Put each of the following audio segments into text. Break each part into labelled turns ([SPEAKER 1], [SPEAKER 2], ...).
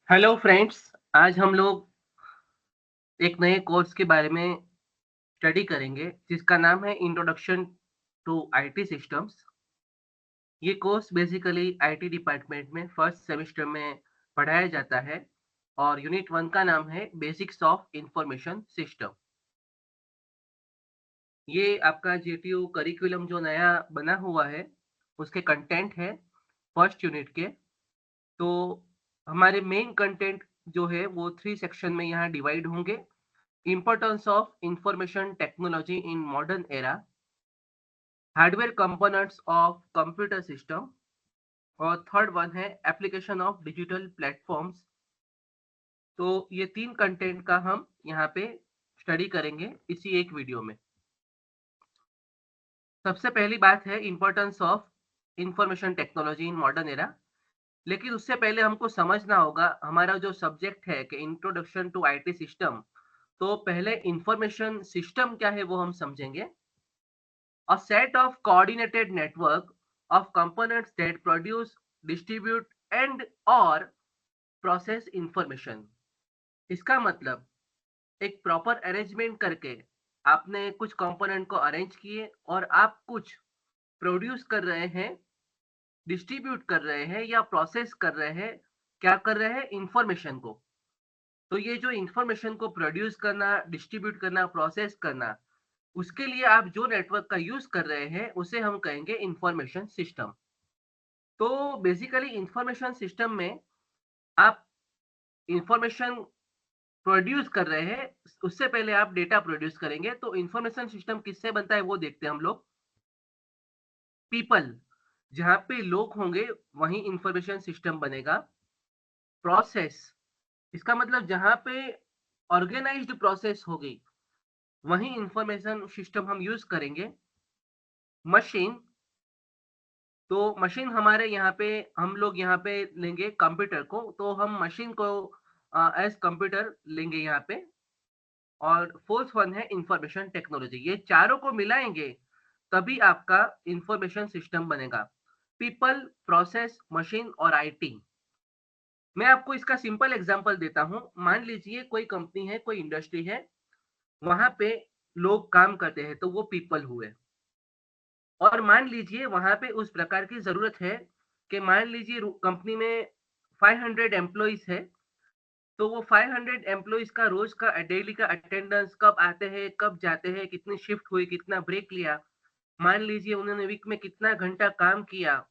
[SPEAKER 1] Hello friends. आज हम लोग एक नए कोर्स के बारे में स्टडी करेंगे जिसका नाम है इंट्रोडक्शन टू आईटी सिस्टम्स। ये कोर्स बेसिकली आईटी डिपार्टमेंट में फर्स्ट सेमेस्टर में पढ़ाया जाता है और यूनिट 1 का नाम है बेसिक्स ऑफ इंफॉर्मेशन सिस्टम। ये आपका जेटीयू करिकुलम जो नया बना हुआ है उसके कंटेंट है फर्स्ट यूनिट के। तो हमारे मेन कंटेंट जो है वो 3 सेक्शन में यहाँ डिवाइड होंगे। Importance of information technology in modern era, hardware components of computer system और थर्ड वन है एप्लीकेशन ऑफ डिजिटल प्लेटफॉर्म्स। तो ये तीन कंटेंट का हम यहाँ पे स्टडी करेंगे इसी एक वीडियो में। सबसे पहली बात है importance of information technology in modern era. लेकिन उससे पहले हमको समझना होगा हमारा जो सब्जेक्ट है कि इंट्रोडक्शन टू आईटी सिस्टम। तो पहले इंफॉर्मेशन सिस्टम क्या है वो हम समझेंगे। A set of coordinated network of components that produce, distribute and or process information। इसका मतलब एक प्रॉपर अरेंजमेंट करके आपने कुछ कंपोनेंट को अरेंज किए और आप कुछ प्रोड्यूस कर रहे हैं, डिस्ट्रीब्यूट कर रहे हैं या प्रोसेस कर रहे हैं। क्या कर रहे हैं? इंफॉर्मेशन को। तो ये जो इंफॉर्मेशन को प्रोड्यूस करना, डिस्ट्रीब्यूट करना, प्रोसेस करना, उसके लिए आप जो नेटवर्क का यूज कर रहे हैं उसे हम कहेंगे इंफॉर्मेशन सिस्टम। तो बेसिकली इंफॉर्मेशन सिस्टम में आप इंफॉर्मेशन प्रोड्यूस कर रहे हैं, उससे पहले आप डेटा प्रोड्यूस करेंगे। तो इंफॉर्मेशन सिस्टम किससे बनता है वो देखते हैं हम लोग। पीपल, जहाँ पे लोग होंगे वहीं इंफॉर्मेशन सिस्टम बनेगा। प्रोसेस, इसका मतलब जहाँ पे ऑर्गेनाइज्ड प्रोसेस होगी वहीं इंफॉर्मेशन सिस्टम हम यूज करेंगे। मशीन, तो मशीन हमारे यहाँ पे हम लोग यहाँ पे लेंगे कंप्यूटर को, तो हम मशीन को एज कंप्यूटर लेंगे यहाँ पे। और फोर्थ वन है इंफॉर्मेशन टेक्नोलॉजी। ये चारों को मिलाएंगे तभी आपका इंफॉर्मेशन सिस्टम बनेगा। पीपल, प्रोसेस, मशीन और आईटी। मैं आपको इसका सिंपल एग्जांपल देता हूँ। मान लीजिए कोई कंपनी है, कोई इंडस्ट्री है, वहां पे लोग काम करते हैं तो वो पीपल हुए। और मान लीजिए वहां पे उस प्रकार की जरूरत है कि मान लीजिए कंपनी में 500 एम्प्लॉइज है। तो वो 500 एम्प्लॉइज का रोज का डेली का अटेंडेंस, कब आते हैं कब जाते हैं, कितनी शिफ्ट हुई, कितना ब्रेक लिया, मान लीजिए उन्होंने वीक में कितना घंटा काम किया,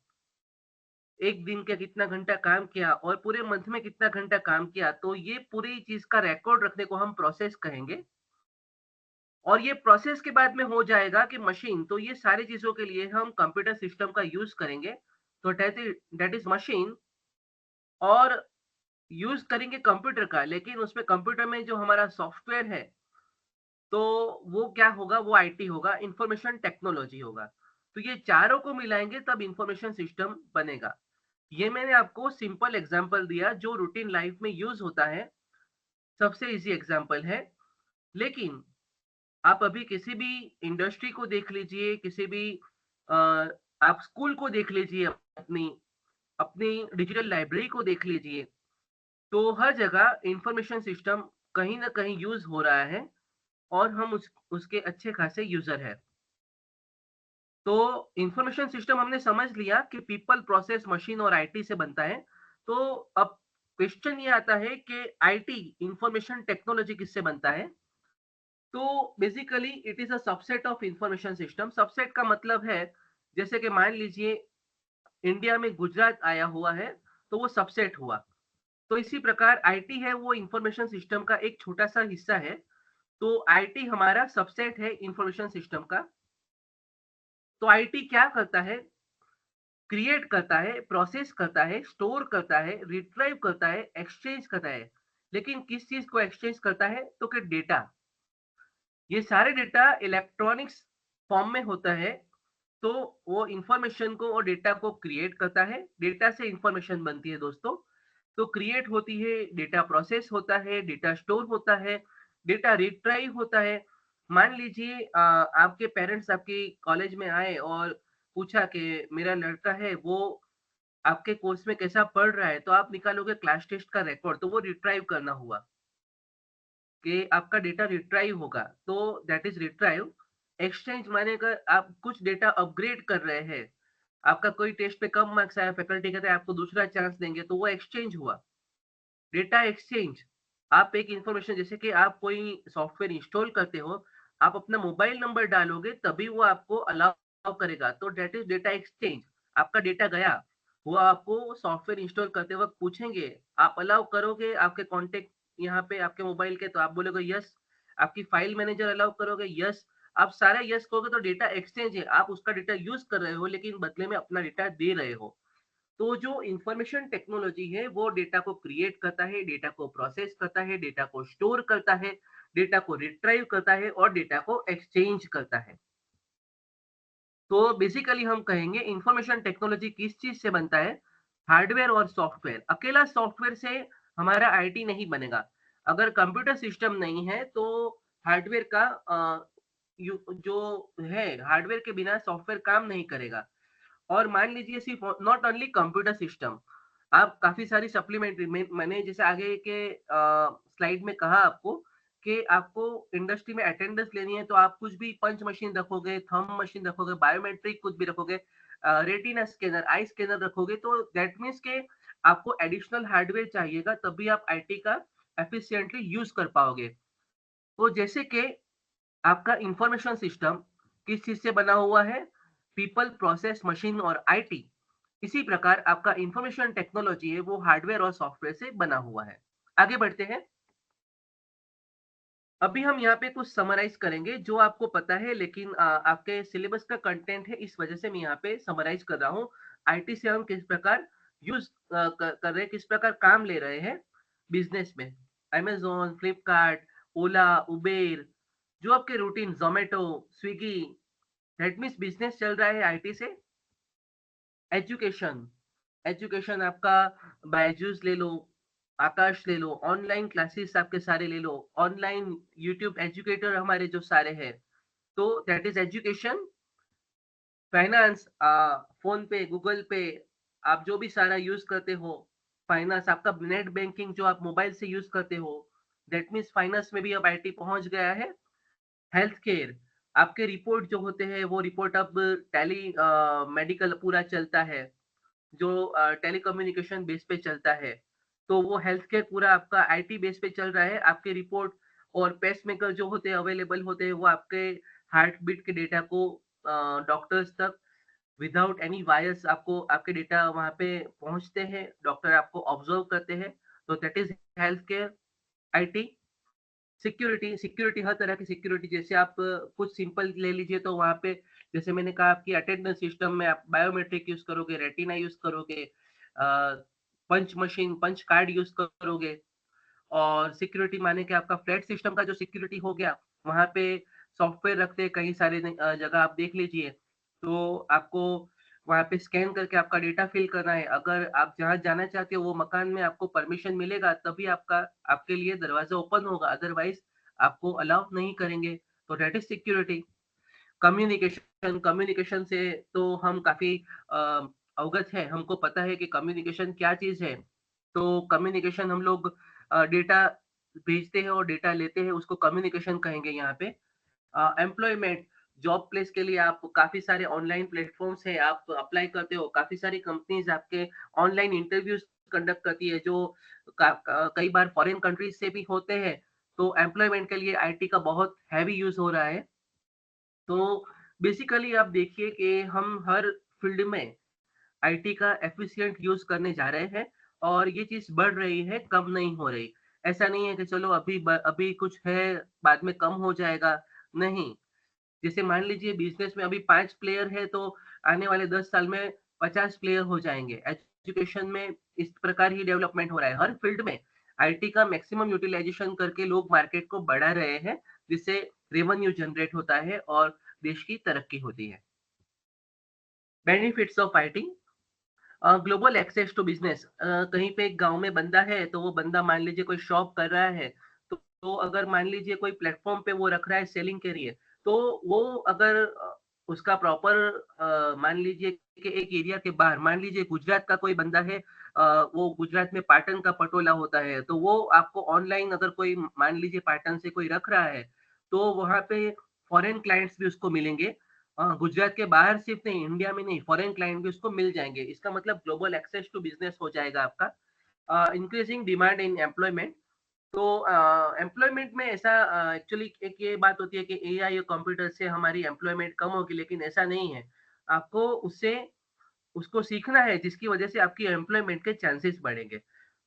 [SPEAKER 1] एक दिन का कितना घंटा काम किया और पूरे मंथ में कितना घंटा काम किया। तो ये पूरी चीज का रिकॉर्ड रखने को हम प्रोसेस कहेंगे। और ये प्रोसेस के बाद में हो जाएगा कि मशीन। तो ये सारी चीजों के लिए हम कंप्यूटर सिस्टम का यूज करेंगे। तो दैट इज मशीन। और यूज करेंगे कंप्यूटर का, लेकिन उसमें कंप्यूटर में जो हमारा सॉफ्टवेयर है तो वो क्या होगा? वो आईटी होगा, इंफॉर्मेशन टेक्नोलॉजी होगा। तो ये चारों को मिलाएंगे तब इंफॉर्मेशन सिस्टम बनेगा। ये मैंने आपको सिंपल एग्जांपल दिया जो रूटीन लाइफ में यूज होता है, सबसे इजी एग्जांपल है। लेकिन आप अभी किसी भी इंडस्ट्री को देख लीजिए, किसी भी अ, आप स्कूल को देख लीजिए, अपनी अपनी डिजिटल लाइब्रेरी को देख लीजिए, तो हर जगह इंफॉर्मेशन सिस्टम कहीं ना कहीं यूज हो रहा है और हम उसके अच्छे खासे यूजर हैं। तो इंफॉर्मेशन सिस्टम हमने समझ लिया कि पीपल, प्रोसेस, मशीन और आईटी से बनता है। तो अब क्वेश्चन ये आता है कि आईटी, इंफॉर्मेशन टेक्नोलॉजी किससे बनता है? तो basically it is a subset of information system. Subset का मतलब है, जैसे कि मान लीजिए इंडिया में गुजरात आया हुआ है तो वो सबसेट हुआ। तो इसी प्रकार आईटी है वो इंफॉर्मेशन सिस्टम का एक छोटा सा हिस्सा है। तो आईटी हमारा सबसेट है इंफॉर्मेशन सिस्टम का। तो आईटी क्या करता है? क्रिएट करता है, प्रोसेस करता है, स्टोर करता है, रिट्राइव करता है, एक्सचेंज करता है। लेकिन किस चीज को एक्सचेंज करता है? तो कि डेटा। ये सारे डेटा इलेक्ट्रॉनिक्स फॉर्म में होता है। तो वो इंफॉर्मेशन को और डेटा को क्रिएट करता है। डेटा से इंफॉर्मेशन बनती है दोस्तों। तो क्रिएट होती है, डेटा प्रोसेस होता है, डेटा स्टोर होता है, डेटा रिट्राइव होता है। मान लीजिए आपके पेरेंट्स आपके कॉलेज में आए और पूछा कि मेरा लड़का है वो आपके कोर्स में कैसा पढ़ रहा है, तो आप निकालोगे क्लास टेस्ट का रिकॉर्ड, तो वो रिट्राइव करना हुआ कि आपका डेटा रिट्राइव होगा, तो दैट इज़ रिट्राइव। एक्सचेंज माने का आप कुछ डेटा अपग्रेड कर रहे हैं, आपका कोई टेस्ट पे कम मार्क्स आया, फैकल्टी कहते हैं आपको दूसरा चांस देंगे, तो वो एक्सचेंज हुआ। डेटा एक्सचेंज, आप एक इंफॉर्मेशन जैसे कि आप कोई सॉफ्टवेयर इंस्टॉल करते हो, आप अपना मोबाइल नंबर डालोगे तभी वो आपको अलाउ करेगा, तो दैट इज़ डेटा एक्सचेंज। आपका डेटा गया, वो आपको सॉफ्टवेयर इंस्टॉल करते वक़्त पूछेंगे, आप अलाउ करोगे आपके कॉन्टैक्ट यहाँ पे आपके मोबाइल के, तो आप बोलोगे यस, आपकी फाइल मैनेजर अलाउ करोगे यस, आप सारा यस कहोगे तो डेटा एक्सचेंज है, आप उसका डेटा यूज़ कर रहे हो लेकिन बदले में अपना डेटा दे रहे हो। तो जो इंफॉर्मेशन टेक्नोलॉजी है वो डेटा को क्रिएट करता है, डेटा को प्रोसेस करता है, डेटा को स्टोर करता है, डेटा को रिट्राइव करता है और डेटा को एक्सचेंज करता है। तो बेसिकली हम कहेंगे इंफॉर्मेशन टेक्नोलॉजी किस चीज से बनता है? हार्डवेयर और सॉफ्टवेयर। अकेला सॉफ्टवेयर से हमारा आईटी नहीं बनेगा। अगर कंप्यूटर सिस्टम नहीं है तो हार्डवेयर का जो है, हार्डवेयर के बिना सॉफ्टवेयर काम नहीं करेगा। और मान लीजिए सिर्फ नॉट ओनली कंप्यूटर सिस्टम, आप काफ़ी सारी सप्लीमेंट्री में मैंने जैसे आगे के स्लाइड में कहा आपको कि आपको इंडस्ट्री में अटेंडेंस लेनी है तो आप कुछ भी पंच मशीन रखोगे, थंब मशीन रखोगे, बायोमेट्रिक कुछ भी रखोगे, रेटिना स्कैनर, आई स्कैनर रखोगे तो दैट मीन्स के आपको एडिशनल हार्डवेयर चाहिएगा तभी आप आईटी का एफिशिएंटली यूज़ कर पाओगे। तो जैसे कि आपका इंफॉर्मेशन सिस्टम किस चीज़ से बना हुआ है? पीपल, प्रोसेस, मशीन और आईटी। इसी प्रकार आपका इंफॉर्मेशन टेक्नोलॉजी है वो हार्डवेयर और सॉफ्टवेयर से बना हुआ है। आगे बढ़ते हैं। अभी हम यहाँ पे कुछ समराइज़ करेंगे जो आपको पता है लेकिन आपके सिलेबस का कंटेंट है इस वजह से मैं यहाँ पे समराइज़ कर रहा हूँ। आईटी से हम किस प्रकार यूज़ कर रहे हैं, किस प्रकार काम ले रहे हैं बिज़नेस में। अमेज़न, फ्लिपकार्ट, ओला, उबेर, जो आपके routine Zomato, Swiggy, that means business चल रहा है आईटी से। एजुकेशन, एजुकेशन आपका बायजूस ले लो, आकाश ले लो, ऑनलाइन क्लासेस आपके सारे ले लो, ऑनलाइन यूट्यूब एजुकेटर हमारे जो सारे हैं, तो that is education. Finance, phone पे, गूगल पे, आप जो भी सारा यूज़ करते हो, फाइनेंस आपका नेट बैंकिंग जो आप मोबाइल से यूज़ करते हो, दैट मीन्स फाइनेंस में भी अब आईटी पहुँच गया है। हेल्थ केयर, आपके रिपोर्ट जो होते हैं वो रिपोर्ट अब टेली मेडिकल पूरा चलता है, जो टेलीकम्युनिकेशन बेस पे चलता है। तो वो हेल्थ केयर पूरा आपका आईटी बेस पे चल रहा है। आपके रिपोर्ट और पेसमेकर जो होते हैं अवेलेबल होते हैं वो आपके हार्ट बीट के डेटा को डॉक्टर्स तक विदाउट एनी वायर्स आपको आपके डेटा वहाँ पे पहुँचते हैं, डॉक्टर आपको ऑब्जर्व करते हैं। तो that is health care, IT. Security, security हर तरह की सिक्योरिटी जैसे आप कुछ सिंपल ले लीजिए तो वहाँ पे जैसे मैंने कहा आपकी अटेंडेंस सिस्टम में आप बायोमेट्रिक यूज़ करोगे, रेटिना यूज़ करोगे, पंच मशीन, पंच कार्ड यूज़ करोगे और सिक्योरिटी माने कि आपका फ्लैट सिस्टम का जो सिक्योरिटी हो गया, वहाँ पे सॉफ्टवेयर रखते हैं कई सारे जगह आप देख लीजिए। तो आपको वहाँ पे स्कैन करके आपका डेटा फिल करना है। अगर आप जहाँ जाना चाहते हो वो मकान में आपको परमिशन मिलेगा तभी आपका आपके लिए दरवाज़ा ओपन होगा, अदरवाइज़ आपको अलाउ नहीं करेंगे। तो that is security. Communication, communication से तो हम काफ़ी अ, अवगत हैं, हमको पता है कि कम्युनिकेशन क्या चीज़ है। तो कम्युनिकेशन हम लोग डेटा भेजते हैं और डेटा लेते हैं, उसको कम्युनिकेशन कहेंगे यहाँ पे। एम्प्लॉयमेंट, जॉब प्लेस के लिए आप काफ़ी सारे ऑनलाइन प्लेटफ़ॉर्म्स हैं, आप अप्लाई करते हो, काफ़ी सारी कंपनीज़ आपके ऑनलाइन इंटरव्यूज़ कंडक्ट करती है, जो कई बार फॉरेन कंट्रीज़ से भी होते हैं। तो एम्प्लॉयमेंट के लिए आईटी का बहुत हेवी यूज़ हो रहा है। तो बेसिकली आप देखिए कि हम हर फ़ील्ड में आईटी का एफ़िशिएंट यूज़ करने जा रहे हैं और ये चीज़ बढ़ रही है, कम नहीं हो रही। ऐसा नहीं है कि चलो अभी कुछ है, बाद में कम हो जाएगा, नहीं। जैसे मान लीजिए बिज़नेस में अभी 5 प्लेयर है तो आने वाले 10 साल में 50 प्लेयर हो जाएँगे। एजुकेशन में इस प्रकार ही डेवलपमेंट हो रहा है। हर फ़ील्ड में आईटी का मैक्सिमम यूटिलाइज़ेशन करके लोग मार्केट को बढ़ा रहे हैं, जिससे रेवेन्यू जनरेट होता है और देश की तरक्की होती है। Benefits of IT, global access to business, कहीं पे एक गाँव में बंदा है, तो वो बंदा मान लीजिए कोई शॉप कर रहा है, तो अगर मान लीजिए कोई प्लेटफ़ॉर्म पे वो रख रहा है सेलिंग के लिए, तो वो अगर उसका प्रॉपर मान लीजिए कि एक एरिया के बाहर, मान लीजिए गुजरात का कोई बंदा है, वो गुजरात में पाटन का पटोला होता है, तो वो आपको ऑनलाइन अगर कोई मान लीजिए पाटन से कोई रख रहा है, तो वहाँ पे फॉरेन क्लाइंट्स भी उसको मिलेंगे। गुजरात के बाहर सिर्फ नहीं, इंडिया में नहीं, फॉरेन क्लाइंट भी उसको मिल जाएँगे। इसका मतलब ग्लोबल एक्सेस टू बिज़नेस हो जाएगा आपका। Increasing demand in employment. तो एम्प्लॉयमेंट में ऐसा एक्चुअली एक ये बात होती है कि एआई और कंप्यूटर से हमारी एम्प्लॉयमेंट कम होगी, लेकिन ऐसा नहीं है। आपको उससे उसको सीखना है जिसकी वजह से आपकी एम्प्लॉयमेंट के चांसेस बढ़ेंगे।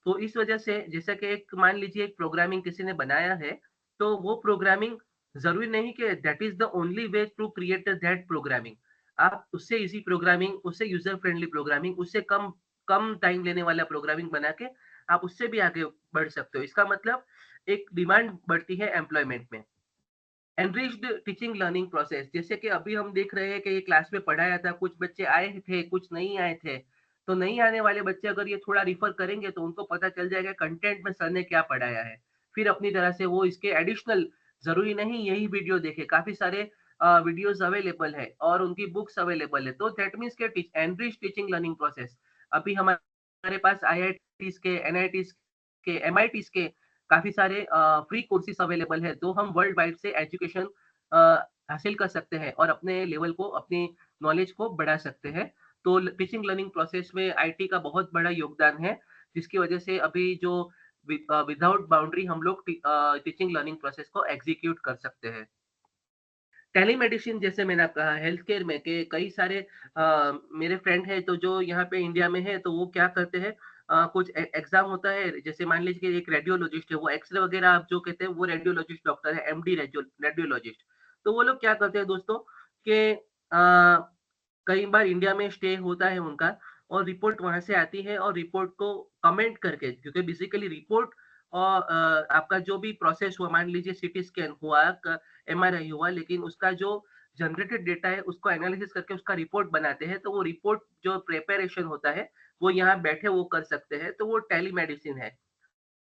[SPEAKER 1] तो इस वजह से जैसा कि एक मान लीजिए एक प्रोग्रामिंग किसी ने बनाया है, तो वो प्रोग्रामिंग ज़रूरी नहीं कि that is the only way to create that programming. आप उससे ईज़ी प्रोग्रामिंग, उससे यूज़र फ्रेंडली प्रोग्रामिंग, उससे कम कम टाइम लेने वाला प्रोग्रामिंग बना के आप उससे भी आगे बढ़ सकते हो। इसका मतलब एक डिमांड बढ़ती है एम्प्लॉयमेंट में। एनरिच्ड टीचिंग लर्निंग प्रोसेस, जैसे कि अभी हम देख रहे हैं कि ये क्लास में पढ़ाया था, कुछ बच्चे आए थे, कुछ नहीं आए थे। तो नहीं आने वाले बच्चे अगर ये थोड़ा रिफर करेंगे तो उनको पता चल जाएगा कंटेंट में सर ने क्या पढ़ाया है। फिर अपनी तरह से वो इसके एडिशनल, ज़रूरी नहीं यही वीडियो देखे, काफ़ी सारे वीडियोज़ अवेलेबल है और उनकी बुक्स अवेलेबल है। तो दैट मीन्स के एनरिच्ड टीचिंग लर्निंग प्रोसेस। अभी हमारे पास आईआईटीज़ के, एनआईटीज़ के, एमआईटीज़ के काफ़ी सारे फ्री कोर्सेज़ अवेलेबल है, तो हम वर्ल्ड वाइड से एजुकेशन अ, हासिल कर सकते हैं और अपने लेवल को, अपनी नॉलेज को बढ़ा सकते हैं। तो टीचिंग लर्निंग प्रोसेस में आईटी का बहुत बड़ा योगदान है, जिसकी वजह से अभी जो विदाउट बाउंड्री हम लोग टीचिंग लर्निंग प्रोसेस को एग्जीक्यूट कर सकते हैं। टेलीमेडिसिन, जैसे मैंने कहा हेल्थ केयर में के कई सारे मेरे फ्रेंड हैं तो जो यहाँ पे इंडिया में है, तो वो क्या करते हैं, कुछ एग्जाम होता है, जैसे मान लीजिए कि एक रेडियोलॉजिस्ट है, वो एक्सरे वगैरह आप जो कहते हैं वो रेडियोलॉजिस्ट डॉक्टर है, एमडी रेडियोलॉजिस्ट। तो वो लोग क्या करते हैं दोस्तों कि कई बार इंडिया में स्टे होता है उनका और रिपोर्ट वहाँ से आती है और रिपोर्ट को कमेंट करके, क्योंकि बेसिकली रिपोर्ट और आपका जो भी प्रोसेस हुआ, मान लीजिए सीटी स्कैन हुआ, एमआरआई हुआ, लेकिन उसका जो जनरेटेड डेटा है उसको एनालिसिस करके उसका रिपोर्ट बनाते हैं, तो वो रिपोर्ट जो प्रिपरेशन होता है वो यहाँ बैठे वो कर सकते हैं, तो वो टेलीमेडिसिन है।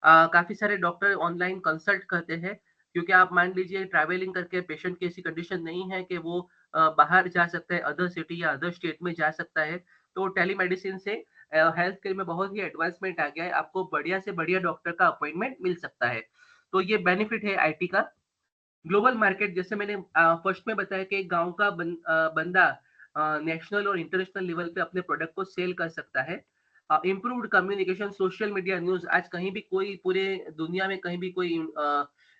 [SPEAKER 1] काफ़ी सारे डॉक्टर ऑनलाइन कंसल्ट करते हैं, क्योंकि आप मान लीजिए ट्रैवलिंग करके पेशेंट की ऐसी कंडीशन नहीं है कि वो बाहर जा सकता है, अदर सिटी या अदर स्टेट में जा सकता है। तो टेलीमेडिसिन से हेल्थ केयर में बहुत ही एडवांसमेंट आ गया है, आपको बढ़िया से बढ़िया डॉक्टर का अपॉइंटमेंट मिल सकता है। तो ये बेनिफिट है आईटी का। ग्लोबल मार्केट, जैसे मैंने फर्स्ट में बताया कि एक गाँव का बंदा नेशनल और इंटरनेशनल लेवल पे अपने प्रोडक्ट को सेल कर सकता है। Improved communication, social media news, आज कहीं भी कोई पूरे दुनिया में कहीं भी कोई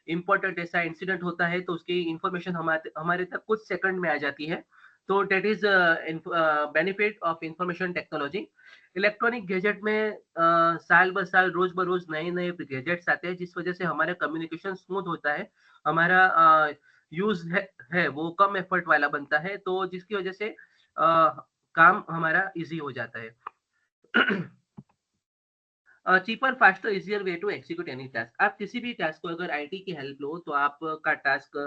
[SPEAKER 1] इम्पोर्टेंट ऐसा इंसिडेंट होता है, तो उसकी इन्फॉर्मेशन हमारे हमारे तक कुछ सेकंड में आ जाती है। तो that is benefit of information technology. Electronic gadget में साल ब साल, रोज़ ब रोज़ नए-नए गैजेट्स आते हैं, जिस वजह से हमारा कम्युनिकेशन स्मूथ होता है। हमारा यूज़ है वो कम एफर्ट वाला बनता है, तो जिसकी वजह से काम हमारा ईज़ी हो जाता है। Cheaper, faster, easier way to execute any task. आप किसी भी टास्क को अगर आईटी की हेल्प लो, तो आपका टास्क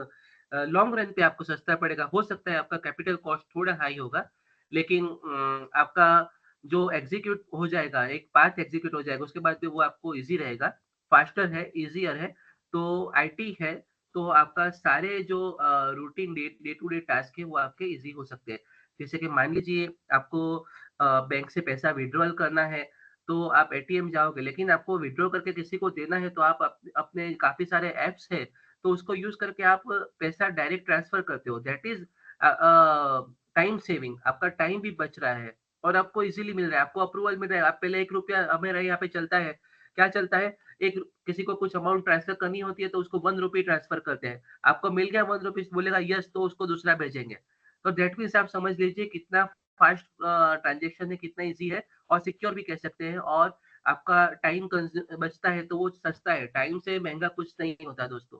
[SPEAKER 1] लॉन्ग रन पे आपको सस्ता पड़ेगा। हो सकता है आपका कैपिटल कॉस्ट थोड़ा हाई होगा, लेकिन आपका जो एग्ज़ीक्यूट हो जाएगा, एक पाथ एग्ज़ीक्यूट हो जाएगा, उसके बाद भी वो आपको ईज़ी रहेगा, फास्टर है, ईज़ियर है। तो आईटी है, तो आपका सारे जो routine day to day task है, वो आपके ईज़ी हो सकते हैं। जैसे कि मान लीजिए आपको बैंक से पैसा विथड्रॉल करना है, तो आप एटीएम जाओगे, लेकिन आपको विथड्रॉ करके किसी को देना है, तो आप अपने काफ़ी सारे ऐप्स हैं, तो उसको यूज़ करके आप पैसा डायरेक्ट ट्रांसफ़र करते हो। दैट इज़ टाइम सेविंग, आपका टाइम भी बच रहा है और आपको ईज़िली मिल रहा है, आपको अप्रूवल मिल रहा है। आप पहले ₹1 हमारे यहाँ पे चलता है, क्या चलता है? एक किसी को कुछ अमाउंट ट्रांसफ़र करनी होती है, तो उसको ₹1 ट्रांसफ़र करते हैं। आपको मिल गया ₹1, बोलेगा यस, तो उसको दूसरा भेजेंगे। तो दैट मीन्स आप समझ लीजिए कितना फ़ास्ट ट्रांज़ैक्शन है, कितना ईज़ी है और सिक्योर भी कह सकते हैं, और आपका टाइम बचता है, तो वो सस्ता है। टाइम से महँगा कुछ नहीं होता दोस्तों।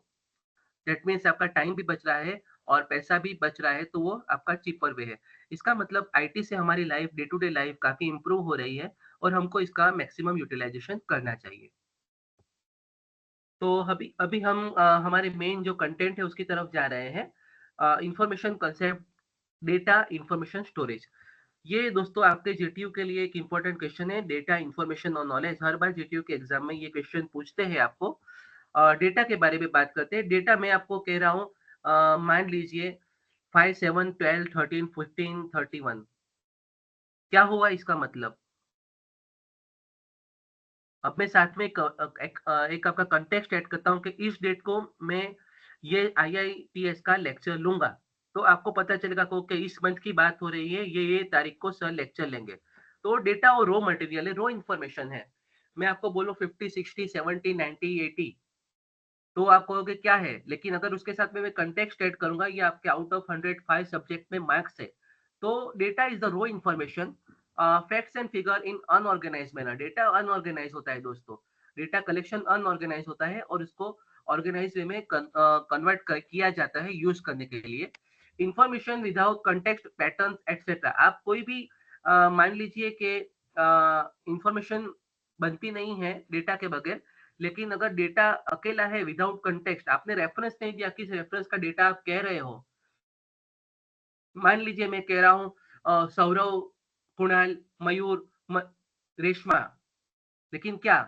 [SPEAKER 1] दैट मीन्स आपका टाइम भी बच रहा है और पैसा भी बच रहा है, तो वो आपका चीपर वे है। इसका मतलब आईटी से हमारी life, day to day life काफ़ी इम्प्रूव हो रही है और हमको इसका मैक्सिमम यूटिलाइज़ेशन करना चाहिए। तो अभी अभी हम हमारे मेन जो कंटेंट है उसकी तरफ जा रहे हैं। Information concept, data, information storage. ये दोस्तों आपके जीटीयू के लिए एक इम्पोर्टेंट क्वेश्चन है। डेटा, इन्फॉर्मेशन और नॉलेज, हर बार जीटीयू के एग्जाम में ये क्वेश्चन पूछते हैं आपको। डेटा के बारे में बात करते हैं। डेटा मैं आपको कह रहा हूँ, मान लीजिए 5, 7, 12, 13, 15, 31 क्या हुआ इसका मतलब? अब मैं साथ में एक आपका कॉन्टेक्स्ट ऐड करता हूँ कि इस डेट को मैं ये आईआईटीएस का लेक्चर लूँगा। तो आपको पता चलेगा को कि इस मंथ की बात हो रही है, ये तारीख को सर लेक्चर लेंगे। तो डेटा और रॉ मटेरियल है, रॉ इन्फॉर्मेशन है। मैं आपको बोलूँ 50, 60, 70, 90, 80 तो आप कहोगे क्या है? लेकिन अगर उसके साथ में मैं कॉन्टेक्स्ट ऐड करूँगा, ये आपके आउट ऑफ 100 5 सब्जेक्ट में मार्क्स है। तो data is the raw information facts and figure in unorganised manner. Data unorganised होता है दोस्तों। डेटा कलेक्शन अनऑर्गेनाइज़ होता है और उसको ऑर्गेनाइज्ड वे में कन्वर्ट कर किया जाता है यूज़ करने के लिए। Information without context, patterns etcetera. आप कोई भी मान लीजिए कि इन्फॉर्मेशन बनती नहीं है डेटा के बगैर, लेकिन अगर डेटा अकेला है विदाउट कॉन्टेक्स्ट, आपने रेफरेंस नहीं दिया, किस रेफरेंस का डेटा आप कह रहे हो। मान लीजिए मैं कह रहा हूँ सौरव, कुणाल, मयूर, रेशमा, लेकिन क्या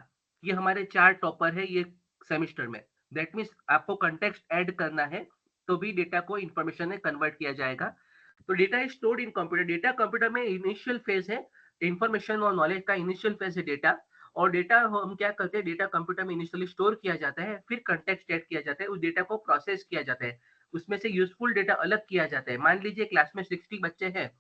[SPEAKER 1] ये हमारे 4 टॉपर है ये सेमेस्टर में। दैट मीन्स आपको कॉन्टेक्स्ट ऐड करना है, तो भी डेटा को इंफॉर्मेशन में कन्वर्ट किया जाएगा। तो data is stored in computer. Data computer में इनिशियल फेज है, इंफॉर्मेशन और नॉलेज का इनिशियल फेज है डेटा। और डेटा हम क्या करते हैं, डेटा कंप्यूटर में इनिशियली स्टोर किया जाता है, फिर कंटेक्स्ट ऐड किया जाता है, उस डेटा को प्रोसेस किया जाता है, उसमें से यूजफुल डेटा अलग किया जाता है। मान लीजिए क्लास में 60 बच्चे हैं,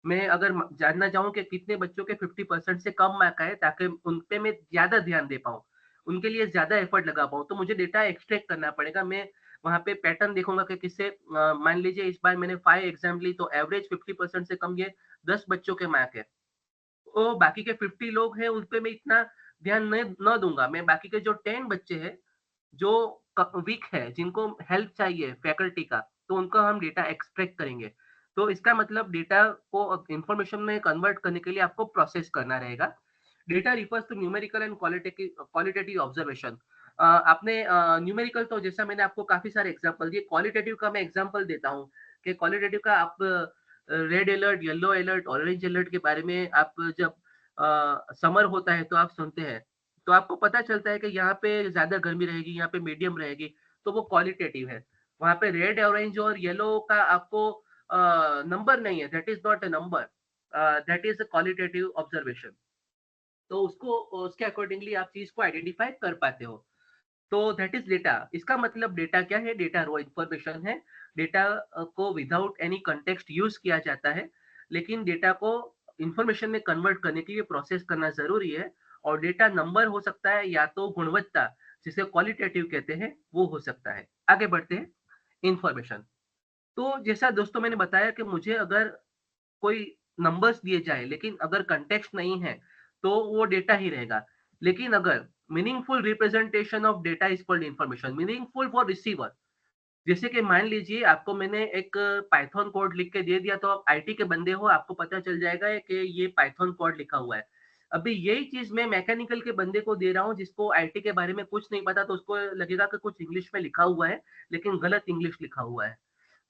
[SPEAKER 1] मैं अगर जानना चाहूँ कि कितने बच्चों के 50% से कम मार्क आए ताकि उन पे मैं ज़्यादा ध्यान दे पाऊँ, उनके लिए ज़्यादा एफर्ट लगा पाऊँ, तो मुझे डेटा एक्सट्रैक्ट करना पड़ेगा। मैं वहाँ पे पैटर्न देखूँगा कि किससे मान लीजिए इस बार मैंने 5 एग्ज़ाम ली तो एवरेज 50% से कम ये 10 बच्चों के मार्क है। तो बाकी के 50 लोग हैं उन पे मैं इतना ध्यान न दूँगा। मैं बाकी के जो 10 बच्चे हैं जो वीक है, जिनको हेल्प चाहिए फैकल्टी का, तो उनका हम डेटा एक्सट्रैक्ट करेंगे। तो इसका मतलब डेटा को इंफॉर्मेशन में कन्वर्ट करने के लिए आपको प्रोसेस करना रहेगा। Data refers to numerical and qualitative observation. आपने न्यूमेरिकल तो जैसा मैंने आपको काफ़ी सारे एग्ज़ाम्पल दिए, क्वालिटेटिव का मैं एग्ज़ाम्पल देता हूँ कि क्वालिटेटिव का आप red alert, yellow alert, orange alert के बारे में आप जब समर होता है तो आप सुनते हैं। तो आपको पता चलता है कि यहाँ पे ज़्यादा गर्मी रहेगी, यहाँ पे मीडियम रहेगी, तो वो क्वालिटेटिव है। वहाँ पे रेड, ऑरेंज और येलो का आपको नंबर नहीं है, that is not a number that is a qualitative observation. तो उसको उसके अकॉर्डिंगली आप चीज़ को आइडेंटिफ़ाई कर पाते हो। तो दैट इज़ डेटा। इसका मतलब डेटा क्या है? डेटा रॉ इन्फॉर्मेशन है। डेटा को विदाउट एनी कॉन्टेक्स्ट यूज़ किया जाता है, लेकिन डेटा को इन्फॉर्मेशन में कन्वर्ट करने के लिए प्रोसेस करना ज़रूरी है और डेटा नंबर हो सकता है या तो गुणवत्ता, जिसे क्वालिटेटिव कहते हैं, वो हो सकता है। आगे बढ़ते हैं, इन्फॉर्मेशन। तो जैसा दोस्तों मैंने बताया कि मुझे अगर कोई नंबर्स दिए जाए लेकिन अगर कॉन्टेक्स्ट नहीं है तो वो डेटा ही रहेगा। लेकिन अगर meaningful representation of data is called information. Meaningful for receiver, जैसे कि मान लीजिए आपको मैंने एक पाइथन कोड लिख के दे दिया तो आप आईटी के बंदे हो, आपको पता चल जाएगा कि ये पाइथन कोड लिखा हुआ है। अभी यही चीज मैं मैकेनिकल के बंदे को दे रहा हूँ जिसको आईटी के बारे में कुछ नहीं पता, तो उसको लगेगा कि कुछ इंग्लिश में लिखा हुआ है लेकिन गलत इंग्लिश लिखा हुआ है।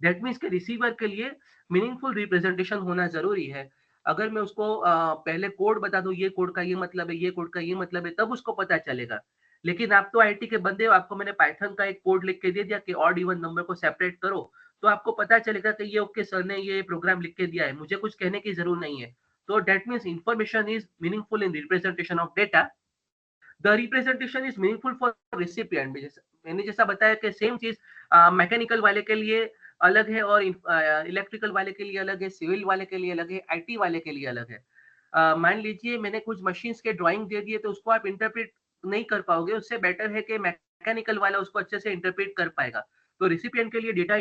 [SPEAKER 1] दैट मीन्स कि रिसीवर के लिए मीनिंगफुल रिप्रेजेंटेशन होना ज़रूरी है। अगर मैं उसको पहले कोड बता दूँ, ये कोड का ये मतलब है, ये कोड का ये मतलब है, तब उसको पता चलेगा। लेकिन आप तो आईटी के बंदे हो, आपको मैंने पाइथन का एक कोड लिख के दे दिया कि ऑड इवन नंबर को सेपरेट करो, तो आपको पता चलेगा कि ये ओके सर ने ये प्रोग्राम लिख के दिया है, मुझे कुछ कहने की ज़रूरत नहीं है। तो that means information is meaningful in representation of data. The representation is meaningful for recipient भी। जैसे मैंने जैसा बताया कि सेम चीज मैकेनिकल वाले के लिए अलग है और इलेक्ट्रिकल वाले के लिए अलग है, सिविल वाले के लिए अलग है, आईटी वाले के लिए अलग है। मान लीजिए मैंने कुछ मशीन्स के ड्राइंग दे दिए तो उसको आप इंटरप्रेट नहीं कर पाओगे, उससे बेटर है कि मैकेनिकल वाला उसको अच्छे से इंटरप्रेट कर पाएगा। तो रिसिपिएंट के लिए डेटा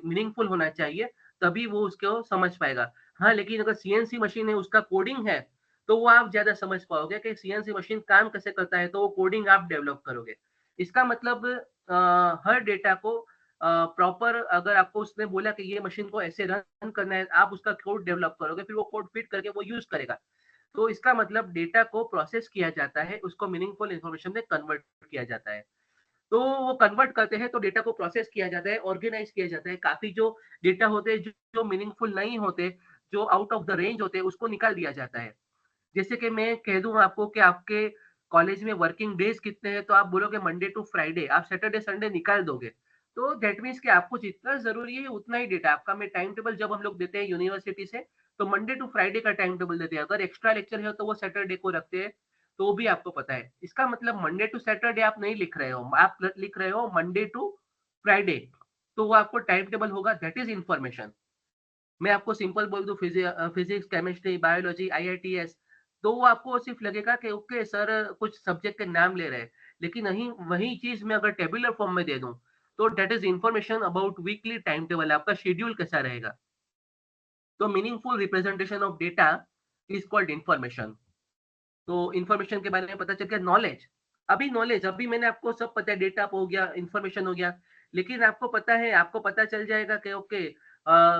[SPEAKER 1] मीनिंगफुल होना चाहिए, तभी वो उसको समझ पाएगा। हाँ, लेकिन अगर सीएनसी मशीन है, उसका कोडिंग है, तो वो आप ज़्यादा समझ पाओगे कि सीएनसी मशीन काम कैसे करता है, तो वो कोडिंग आप डेवलप करोगे। इसका मतलब हर डेटा को प्रॉपर, अगर आपको उसने बोला कि ये मशीन को ऐसे रन करना है, आप उसका कोड डेवलप करोगे, फिर वो कोड फिट करके वो यूज़ करेगा। तो इसका मतलब डेटा को प्रोसेस किया जाता है, उसको मीनिंगफुल इन्फॉर्मेशन में कन्वर्ट किया जाता है। तो वो कन्वर्ट करते हैं तो डेटा को प्रोसेस किया जाता है, ऑर्गेनाइज़ किया जाता है। काफ़ी जो डेटा होते हैं, जो मीनिंगफुल नहीं होते, जो आउट ऑफ द रेंज होते हैं, उसको निकाल दिया जाता है। जैसे कि मैं कह दूँ आपको कि आपके कॉलेज में वर्किंग डेज़ कितने हैं, तो आप बोलोगे मंडे टू फ्राइडे, आप सैटरडे, संडे निकाल दोगे। तो दैट मीन्स कि आपको जितना ज़रूरी है उतना ही डेटा आपका में टाइम टेबल जब हम लोग देते हैं यूनिवर्सिटी से, तो मंडे टू फ्राइडे का टाइम टेबल देते हैं। अगर एक्स्ट्रा लेक्चर है तो वो सैटरडे को रखते हैं, तो भी आपको पता है। इसका मतलब मंडे टू सैटरडे आप नहीं लिख रहे हो, आप ल लिख रहे हो मंडे टू फ्राइडे, तो वो आपको टाइम टेबल होगा, दैट इज़ इन्फॉर्मेशन। मैं आपको सिंपल बोल दूँ फिज़िक्स, केमिस्ट्री, बायोलॉजी, आईआईटीएस, तो वो आपको सिर्फ़ लगेगा कि ओके सर कुछ सब्जेक्ट के नाम ले रहे हैं। लेकिन वही वही चीज़ मैं अगर टेबुलर फॉर्म में दे दूँ, तो that is information about weekly time table, आपका शेड्यूल कैसा रहेगा। तो meaningful representation of data is called information. तो इन्फॉर्मेशन के बारे में पता चल गया। नॉलेज अभी मैंने आपको सब पता है, डेटा हो गया, इन्फॉर्मेशन हो गया। लेकिन आपको पता है, आपको पता चल जाएगा कि ओके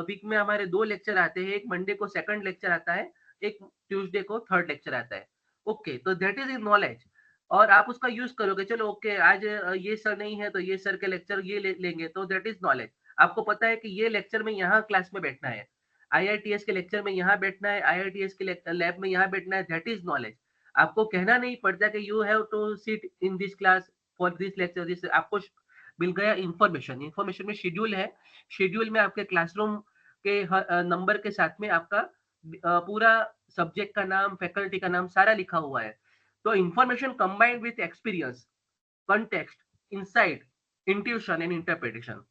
[SPEAKER 1] वीक में हमारे 2 लेक्चर आते हैं, एक मंडे को सेकंड लेक्चर आता है, एक ट्यूसडे को थर्ड लेक्चर आता है। ओके, तो दैट इज़ इन नॉलेज, और आप उसका यूज़ करोगे, चलो ओके आज ये सर नहीं है तो ये सर के लेक्चर ये ले लेंगे, तो दैट इज़ नॉलेज। आपको पता है कि ये लेक्चर में यहाँ क्लास में बैठना है, आईआईटीएस के लेक्चर में यहाँ बैठना है, आईआईटीएस के लैब में यहाँ बैठना है, दैट इज़ नॉलेज। आपको कहना नहीं पड़ता कि you have to sit in this class for this lecture, this आपको मिल गया इन्फॉर्मेशन। इन्फॉर्मेशन में शेड्यूल है, शेड्यूल में आपके क्लासरूम के नंबर के साथ में आपका पूरा सब्जेक्ट का नाम, फैकल्टी का नाम सारा लिखा हुआ है। तो information combined with experience, context, insight, intuition and interpretation.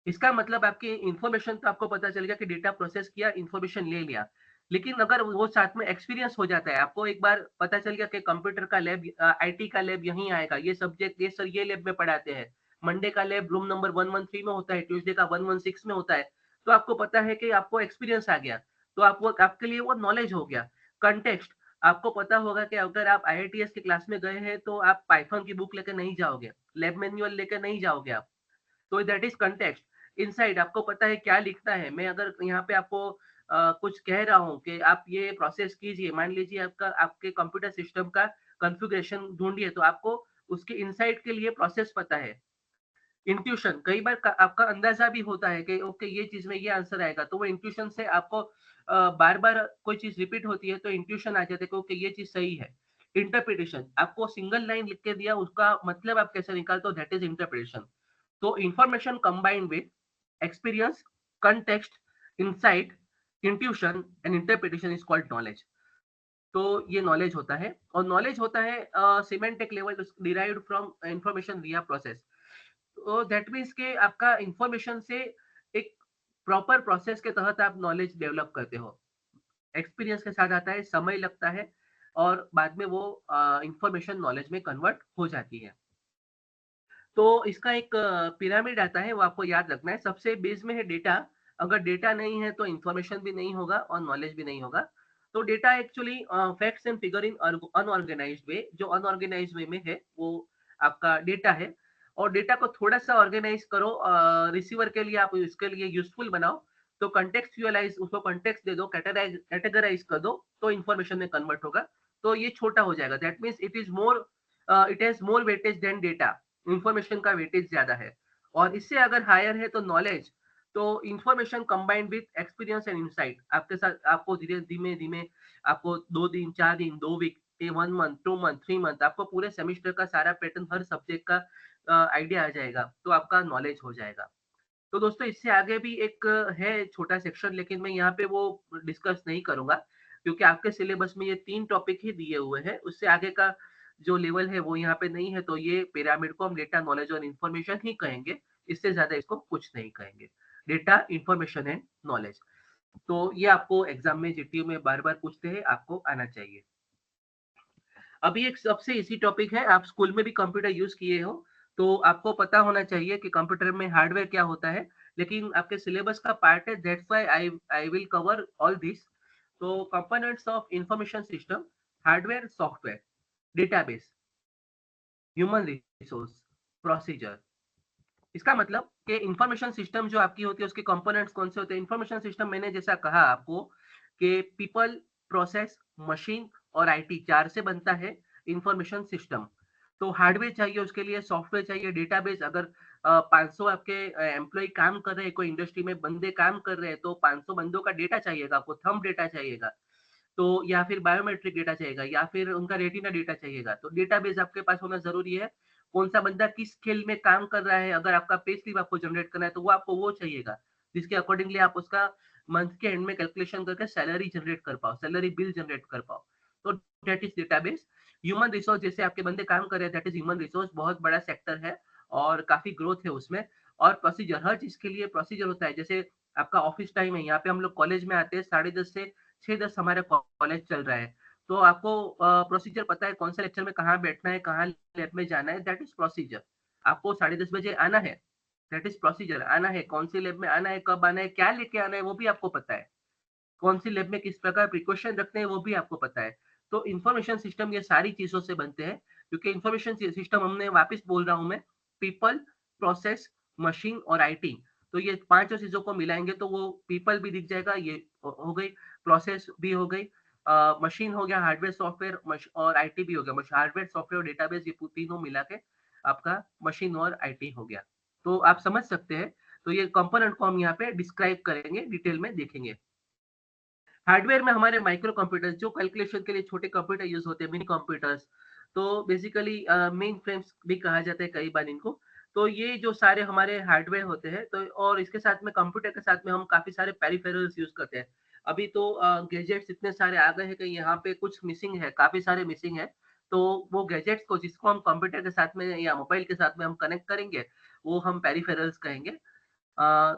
[SPEAKER 1] इसका मतलब आपकी इन्फॉर्मेशन तो आपको पता चल गया कि डेटा प्रोसेस किया, इन्फॉर्मेशन ले लिया। लेकिन अगर वो साथ में एक्सपीरियंस हो जाता है, आपको एक बार पता चल गया कि कंप्यूटर का लैब आईटी का लैब यहीं आएगा, ये सब्जेक्ट ये सर ये लैब में पढ़ाते हैं। मंडे का लैब रूम नंबर 113 में होता है, ट्यूसडे का 116 में होता है। तो आपको पता है कि आपको एक्सपीरियंस आ गया, तो आप वो आपके लिए वो नॉलेज हो गया। कॉन्टेक्स्ट, आपको पता होगा कि अगर आप आईआईटीएस की क्लास में गए हैं, तो आप पाइथन की बुक लेकर नहीं जाओगे, लैब मैनुअल लेकर नहीं जाओगे आप। तो दैट इज कंटेक्स्ट। इनसाइड, आपको पता है क्या लिखना है। मैं अगर यहाँ पे आपको कुछ कह रहा हूँ कि आप ये प्रोसेस कीजिए, मान लीजिए आपका आपके कंप्यूटर सिस्टम का कॉन्फ़िगरेशन ढूँढिए, तो आपको उसके इनसाइड के लिए प्रोसेस पता है। इंट्यूशन, कई बार आपका अंदाजा भी होता है कि ओके ये चीज़ में ये आंसर आएगा, तो वो इंट्यूशन से आपको बार-बार कोई चीज़ रिपीट होती है तो इंट्यूशन आ जाता है कि ओके ये चीज़ सही है। इंटरप्रिटेशन, आपको सिंगल लाइन लिख के दिया, उसका मतलब आप कैसे निकालते हो, दैट इज़ इंटरप्रिटेशन। तो information combined with experience, context, insight, intuition and interpretation is called knowledge। तो ये नॉलेज होता है, और नॉलेज होता है semantic level derived from information विया प्रोसेस। तो दैट मीन्स कि आपका इंफॉर्मेशन से एक प्रॉपर प्रोसेस के तहत आप नॉलेज डेवलप करते हो। एक्सपीरियंस के साथ आता है, समय लगता है, और बाद में वो इंफॉर्मेशन नॉलेज में कन्वर्ट हो जाती है। तो इसका एक पिरामिड आता है, वो आपको याद रखना है। सबसे बेस में है डेटा। अगर डेटा नहीं है तो इन्फॉर्मेशन भी नहीं होगा और नॉलेज भी नहीं होगा। तो data actually facts and figure in unorganised way, जो अनऑर्गेनाइज्ड वे में है वो आपका डेटा है। और डेटा को थोड़ा-सा ऑर्गेनाइज़ करो, रिसीवर के लिए आप इसके लिए यूज़फुल बनाओ, तो कॉन्टेक्सचुअलाइज़, उसको कॉन्टेक्स्ट दे दो, कैटेगराइज़ कर दो, तो इन्फॉर्मेशन में कन्वर्ट होगा। तो ये छोटा हो जाएगा। That means it has more weightage than data. Information का वेटेज ज़्यादा है। और इससे अगर हायर है तो नॉलेज, तो information combined with experience and insight, आपके साथ आपको धीमे-धीमे आपको 2 दिन, 4 दिन, 2 वीक, 1 मंथ, 2 मंथ, 3 मंथ, आपको पूरे सेमेस्टर का सारा पैटर्न हर सब्जेक्ट का आइडिया आ जाएगा, तो आपका नॉलेज हो जाएगा। तो दोस्तों इससे आगे भी एक है छोटा सेक्शन, लेकिन मैं यहाँ पे वो डिस्कस नहीं करूँगा, क्योंकि आपके सिलेबस में ये 3 टॉपिक ही दिए हुए हैं। उससे आगे का जो लेवल है वो यहाँ पे नहीं है, तो ये पिरामिड को हम डेटा, नॉलेज और इन्फॉर्मेशन ही कहेंगे। इससे ज़्यादा इसको कुछ नहीं कहेंगे। Data, information and knowledge. तो ये आपको एग्ज़ाम में जीटीयू में बार-बार पूछते हैं, आपको आना चाहिए। अभी एक सबसे ईज़ी टॉपिक है, आप स्कूल में भी कंप्यूटर यूज़ किए हो, तो आपको पता होना चाहिए कि कंप्यूटर में हार्डवेयर क्या होता है, लेकिन आपके सिलेबस का पार्ट है, that's why I will cover all this. तो components of information system, hardware, software, database, human resource, procedure. इसका मतलब कि इंफॉर्मेशन सिस्टम जो आपकी होती है उसके कंपोनेंट्स कौन से होते हैं। इंफॉर्मेशन सिस्टम मैंने जैसा कहा आपको कि पीपल, प्रोसेस, मशीन और आईटी 4 से बनता है इंफॉर्मेशन सिस्टम। तो हार्डवेयर चाहिए, उसके लिए सॉफ्टवेयर चाहिए, डेटाबेस। अगर 500 आपके एम्प्लॉय काम कर रहे हैं, कोई इंडस्ट्री में बंदे काम कर रहे हैं, तो 500 बंदों का डेटा चाहिएगा आपको, थंब डेटा चाहिएगा। तो या फिर बायोमेट्रिक डेटा चाहिएगा, या फिर उनका रेटिना डेटा चाहिएगा, तो डेटाबेस आपके पास होना ज़रूरी है। कौन-सा बंदा किस स्केल में काम कर रहा है, अगर आपका पे स्लिप आपको जनरेट करना है, तो वो आपको वो चाहिएगा, जिसके अकॉर्डिंगली आप उसका मंथ के एंड में कैलकुलेशन करके सैलरी जनरेट कर पाओ, सैलरी बिल जनरेट कर पाओ। तो that is database. Human resource जैसे आपके बंदे काम कर रहे हैं, दैट इज़ ह्यूमन रिसोर्स, बहुत बड़ा सेक्टर है और काफ़ी ग्रोथ है उसमें। और प्रोसीजर, हर चीज़ के लिए प्रोसीजर होता है। जैसे आपका ऑफिस टाइम है, यहाँ पे हम लोग कॉलेज में आते हैं 10:30 से 6:10 हमारा कॉलेज चल रहा है। तो आपको प्रोसीजर पता है कौन से लेक्चर में कहाँ बैठना है, कहाँ लैब में जाना है, दैट इज़ प्रोसीजर। आपको 10:30 बजे आना है, दैट इज़ प्रोसीजर। आना है, कौन सी लैब में आना है, कब आना है, क्या लेके आना है, वो भी आपको पता है। कौन सी लैब में किस प्रकार प्रिकॉशन रखने हैं, वो भी आपको पता है। तो इन्फॉर्मेशन सिस्टम ये सारी चीज़ों से बनते हैं, क्योंकि इन्फॉर्मेशन सिस्टम हमने वापस बोल रहा हूँ मैं, पीपल, प्रोसेस, मशीन और आईटी। तो ये पाँचों चीज़ों को मिलाएँगे तो वो पीपल भी दिख जाएगा, ये हो गई, प्रोसेस भी हो गई, मशीन हो गया, हार्डवेयर, सॉफ्टवेयर और आईटी भी हो गया। हार्डवेयर, सॉफ्टवेयर और डेटाबेस ये तीनों मिला के आपका मशीन और आईटी हो गया। तो आप समझ सकते हैं, तो ये कंपोनेंट को हम यहाँ पे डिस्क्राइब करेंगे, डिटेल में देखेंगे। हार्डवेयर में हमारे माइक्रो कंप्यूटर्स जो कैलकुलेशन के लिए छोटे कंप्यूटर यूज़ होते हैं, मिनी कंप्यूटर्स, तो बेसिकली मेन फ्रेम्स भी कहा जाता है कई बार इनको। तो ये जो सारे हमारे हार्डवेयर होते हैं, तो और इसके साथ में कंप्यूटर के साथ में हम काफ़ी सारे पेरिफेरल्स यूज़ करते हैं। अभी तो गैजेट्स इतने सारे आ गए हैं कि यहाँ पे कुछ मिसिंग है, काफ़ी सारे मिसिंग है। तो वो गैजेट्स को जिसको हम कंप्यूटर के साथ में या मोबाइल के साथ में हम कनेक्ट करेंगे, वो हम पेरिफेरल्स कहेंगे।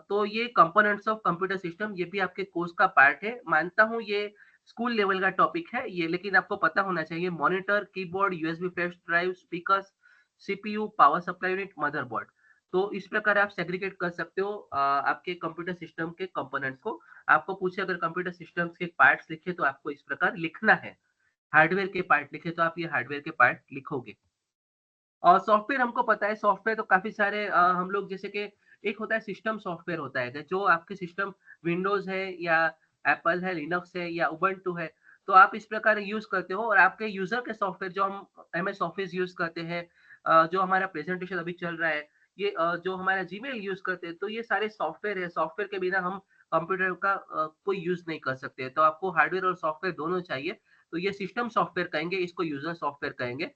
[SPEAKER 1] तो ये कंपोनेंट्स ऑफ कंप्यूटर सिस्टम ये भी आपके कोर्स का पार्ट है। मानता हूँ ये स्कूल लेवल का टॉपिक है ये, लेकिन आपको पता होना चाहिए monitor, keyboard, USB flash drive, speakers, CPU, power supply unit, motherboard. तो इस प्रकार आप सेग्रीगेट कर सकते हो आपके कंप्यूटर सिस्टम के कंपोनेंट्स को। आपको पूछे अगर कंप्यूटर सिस्टम्स के पार्ट्स लिखे तो आपको इस प्रकार लिखना है। हार्डवेयर के पार्ट लिखे तो आप ये हार्डवेयर के पार्ट लिखोगे। और सॉफ्टवेयर हमको पता है, सॉफ्टवेयर तो काफ़ी सारे हम लोग जैसे कि एक होता है सिस्टम सॉफ्टवेयर होता है कि जो आपके सिस्टम विंडोज़ है या एप्पल है, लिनक्स है या उबंटू है, तो आप इस प्रकार यूज़ करते हो और आपके यूज़र के सॉफ्टवेयर जो हम एमएस ऑफिस यूज़ करते हैं, जो हमारा प्रेज़ेंटेशन अभी चल रहा है, ये जो हमारा जीमेल यूज़ करते हैं, तो ये सारे सॉफ्टवेयर है, सॉफ्टवेयर के बिना हम कंप्यूटर का कोई यूज़ नहीं कर सकते। तो आपको हार्डवेयर और सॉफ्टवेयर दोनों चाहिए, तो ये सिस्टम सॉफ्टवेयर कहेंगे, इसको यूज़र सॉफ्टवेयर कहेंगे।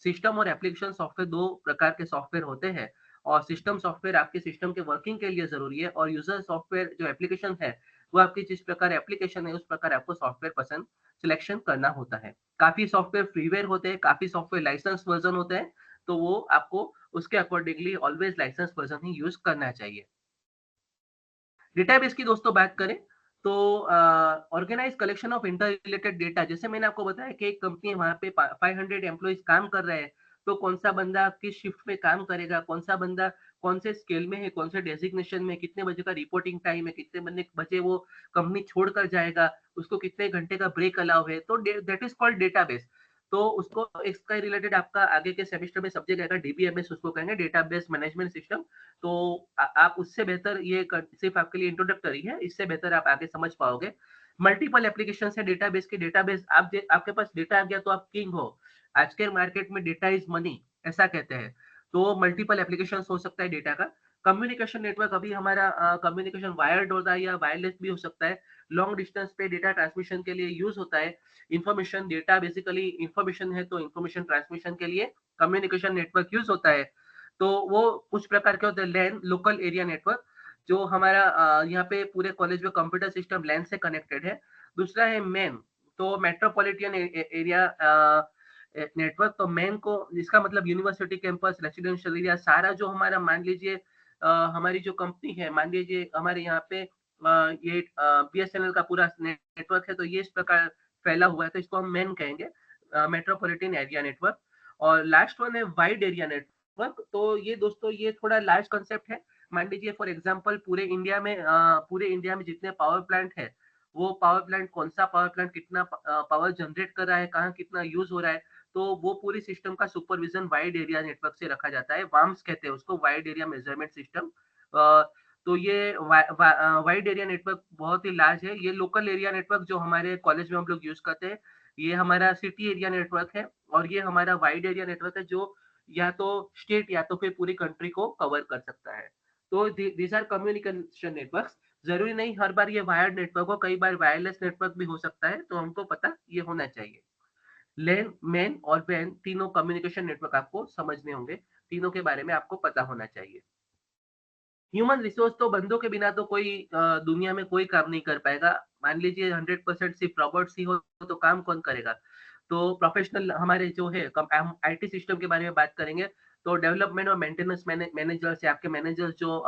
[SPEAKER 1] सिस्टम और एप्लीकेशन सॉफ्टवेयर 2 प्रकार के सॉफ्टवेयर होते हैं और सिस्टम सॉफ्टवेयर आपके सिस्टम के वर्किंग के लिए ज़रूरी है और यूज़र सॉफ्टवेयर जो एप्लीकेशन है, वो आपकी जिस प्रकार एप्लीकेशन है, उस प्रकार आपको सॉफ्टवेयर पसंद सिलेक्शन करना होता है। काफ़ी सॉफ्टवेयर फ्रीवेयर होते हैं, काफ़ी सॉफ्टवेयर लाइसेंस वर्ज़न होते हैं, तो वो आपको उसके अकॉर्डिंगली ऑलवेज़ लाइसेंस वर्ज़न ही यूज़ करना चाहिए। डेटाबेस की दोस्तों बात करें तो organize collection of interrelated data, जैसे मैंने आपको बताया कि एक कंपनी है वहाँ पे 500 एम्प्लॉइज काम कर रहे हैं, तो कौन सा बंदा किस शिफ्ट में काम करेगा, कौन सा बंदा कौन से स्केल में है, कौन से डेजिग्नेशन में, कितने बजे का रिपोर्टिंग टाइम है, कितने बजे वो कंपनी छोड़ कर जाएगा, उसको कितने घंटे का ब्रेक अलाउ है, तो दैट इज कॉल्ड डेटाबेस। तो उसको इसका रिलेटेड आपका आगे के सेमेस्टर में सब्जेक्ट आएगा, डीबीएमएस उसको कहेंगे, डेटाबेस मैनेजमेंट सिस्टम। तो आप उससे बेहतर ये सिर्फ आपके लिए इंट्रोडक्टरी है, इससे बेहतर आप आगे समझ पाओगे। मल्टीपल एप्लीकेशन है डेटाबेस के, डेटाबेस आपके पास डेटा आ गया तो आप किंग हो। आज के मार्केट में डेटा इज मनी, ऐसा कहते हैं। तो मल्टीपल एप्लीकेशन हो सकता है डेटा का। कम्युनिकेशन नेटवर्क, अभी हमारा कम्युनिकेशन वायर्ड होता है या वायरलेस भी हो सकता है। लॉन्ग डिस्टेंस पे डेटा ट्रांसमिशन के लिए यूज होता है। इंफॉर्मेशन डेटा बेसिकली इंफॉर्मेशन है, तो इंफॉर्मेशन ट्रांसमिशन के लिए कम्युनिकेशन नेटवर्क यूज होता है। तो वो कुछ प्रकार के होते हैं। लैन, लोकल एरिया नेटवर्क, जो हमारा यहाँ पे पूरे कॉलेज में कंप्यूटर सिस्टम लैन से कनेक्टेड है। दूसरा है मैन, तो मेट्रोपॉलिटन एरिया नेटवर्क। तो मैन को, जिसका मतलब यूनिवर्सिटी कैंपस, रेसिडेंशियल एरिया, सारा जो हमारा मान लीजिए हमारी जो कंपनी है, मान लीजिए हमारे यहाँ पे ये बीएसएनएल का पूरा नेटवर्क है, तो ये इस प्रकार फैला हुआ है, तो इसको हम मैन कहेंगे, मेट्रोपॉलिटन एरिया नेटवर्क। और लास्ट वन है वाइड एरिया नेटवर्क। तो ये दोस्तों ये थोड़ा लार्ज कंसेप्ट है। मान लीजिए फॉर एग्जांपल पूरे इंडिया में जितने पावर प्लांट है, वो पावर प्लांट कौन सा पावर प्लांट कितना पावर जनरेट कर रहा है, कहाँ कितना यूज हो रहा है, तो वो पूरी सिस्टम का सुपरविजन वाइड एरिया नेटवर्क से रखा जाता है। वाम्स कहते हैं उसको, वाइड एरिया मेजरमेंट सिस्टम। तो ये वाइड एरिया नेटवर्क बहुत ही लार्ज है। ये लोकल एरिया नेटवर्क जो हमारे कॉलेज में हम लोग यूज करते हैं, ये हमारा सिटी एरिया नेटवर्क है। और ये हमारा वाइड एरिया नेटवर्क है, जो या तो स्टेट या तो फिर पूरी कंट्री को कवर कर सकता है। तो दीज आर कम्युनिकेशन नेटवर्क्स। जरूरी नहीं हर बार ये वायर्ड नेटवर्क हो, कई बार वायरलेस नेटवर्क भी हो सकता है, तो हमको पता ये होना चाहिए। लैन, मैन और वैन तीनों कम्युनिकेशन नेटवर्क आपको समझने होंगे। तीनों के बारे में आपको पता होना चाहिए। ह्यूमन रिसोर्स तो बंदों के बिना तो कोई दुनिया में कोई काम नहीं कर पाएगा। मान लीजिए 100% सिर्फ रोबोट्स ही हो तो काम कौन करेगा? तो प्रोफेशनल हमारे जो है हम आईटी सिस्टम के बारे में बात करेंगे, तो डेवलपमेंट और मेंटेनेंस मैनेजर्स या आपके मैनेजर्स जो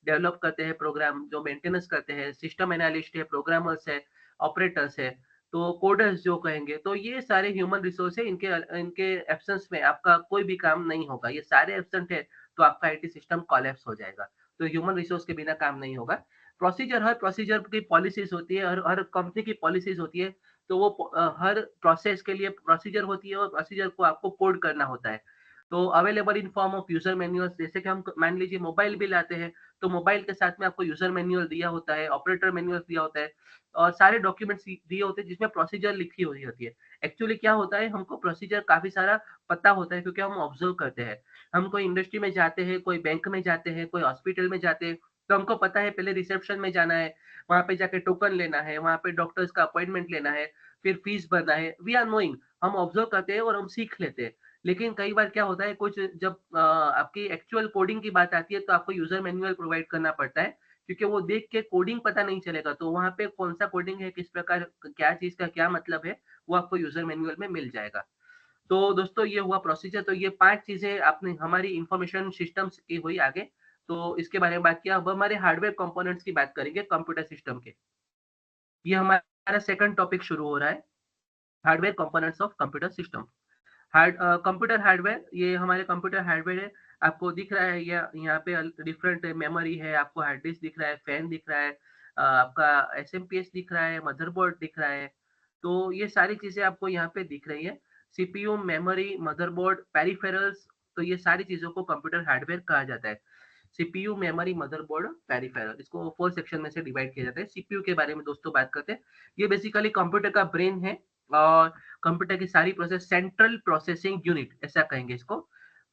[SPEAKER 1] डेवलप करते हैं प्रोग्राम, जो मेंटेनेंस करते हैं, सिस्टम एनालिस्ट है, प्रोग्रामर्स है, ऑपरेटर्स है, तो कोडर्स जो कहेंगे, तो ये सारे ह्यूमन रिसोर्स है। इनके एब्सेंस में आपका कोई भी काम नहीं होगा। ये सारे एब्सेंट है तो आपका आईटी सिस्टम कोलैप्स हो जाएगा। तो ह्यूमन रिसोर्स के बिना काम नहीं होगा। हर प्रोसीजर की पॉलिसीज़ होती है, हर हर कंपनी की पॉलिसीज़ होती है, तो वो हर प्रोसेस के लिए प्रोसीजर होती है और प्रोसीजर को आपको कोड करना होता है। तो available in form of user manuals, जैसे कि हम मान लीजिए मोबाइल भी लाते हैं, तो मोबाइल के साथ में आपको यूज़र मैनुअल दिया होता है, ऑपरेटर मैनुअल दिया होता है और सारे डॉक्यूमेंट्स दिए होते हैं जिसमें प्रोसीजर लिखी हुई होती है। एक्चुअली क्या होता है, हमको प्रोसीजर काफ़ी सारा पता होता है क्योंकि हम ऑब्ज़र्व करते हैं। हम कोई इंडस्ट्री में जाते हैं, कोई बैंक में जाते हैं, कोई हॉस्पिटल में जाते हैं, तो हमको पता है पहले रिसेप्शन में जाना है, वहाँ पे जाके टोकन लेना है, वहाँ पे डॉक्टर्स का अपॉइंटमेंट लेना है, फिर फीस भरना है। वी आर नोइंग, हम ऑब्जर्व करते हैं और हम सीख लेते हैं। लेकिन कई बार क्या होता है, कुछ जब आपकी एक्चुअल कोडिंग की बात आती है तो आपको यूज़र मैनुअल प्रोवाइड करना पड़ता है, क्योंकि वो देख के कोडिंग पता नहीं चलेगा। तो वहाँ पे कौन-सा कोडिंग है, किस प्रकार क्या चीज़ का क्या मतलब है, वो आपको यूज़र मैनुअल में मिल जाएगा। तो दोस्तों ये हुआ प्रोसीजर, तो ये 5 चीज़ें आपने हमारी इन्फॉर्मेशन सिस्टम्स की हुई आगे। तो इसके बारे में बात किया, अब हमारे हार्डवेयर कंपोनेंट्स की बात करेंगे कंप्यूटर सिस्टम के। ये हमारा सेकंड टॉपिक शुरू हो रहा है, hardware components of computer system. Computer hardware, ये हमारे कंप्यूटर हार्डवेयर है। आपको दिख रहा है या यहाँ पे डिफरेंट मेमोरी है, आपको हार्ड डिस्क दिख रहा है, फैन दिख रहा है, आपका एसएमपीएस दिख रहा है, मदरबोर्ड दिख रहा है। तो ये सारी चीज़ें आपको यहाँ पे दिख रही है। सीपीयू, मेमोरी, मदरबोर्ड, पेरिफेरल्स, तो ये सारी चीज़ों को कंप्यूटर हार्डवेयर कहा जाता है। सीपीयू, मेमोरी, मदरबोर्ड, पेरिफेरल, इसको 4 सेक्शन में से डिवाइड किया जाता है। सीपीयू के बारे में दोस्तों बात करते हैं। ये बेसिकली कंप्यूटर का ब्रेन है और कंप्यूटर की सारी प्रोसेस, सेंट्रल प्रोसेसिंग यूनिट ऐसा कहेंगे इसको।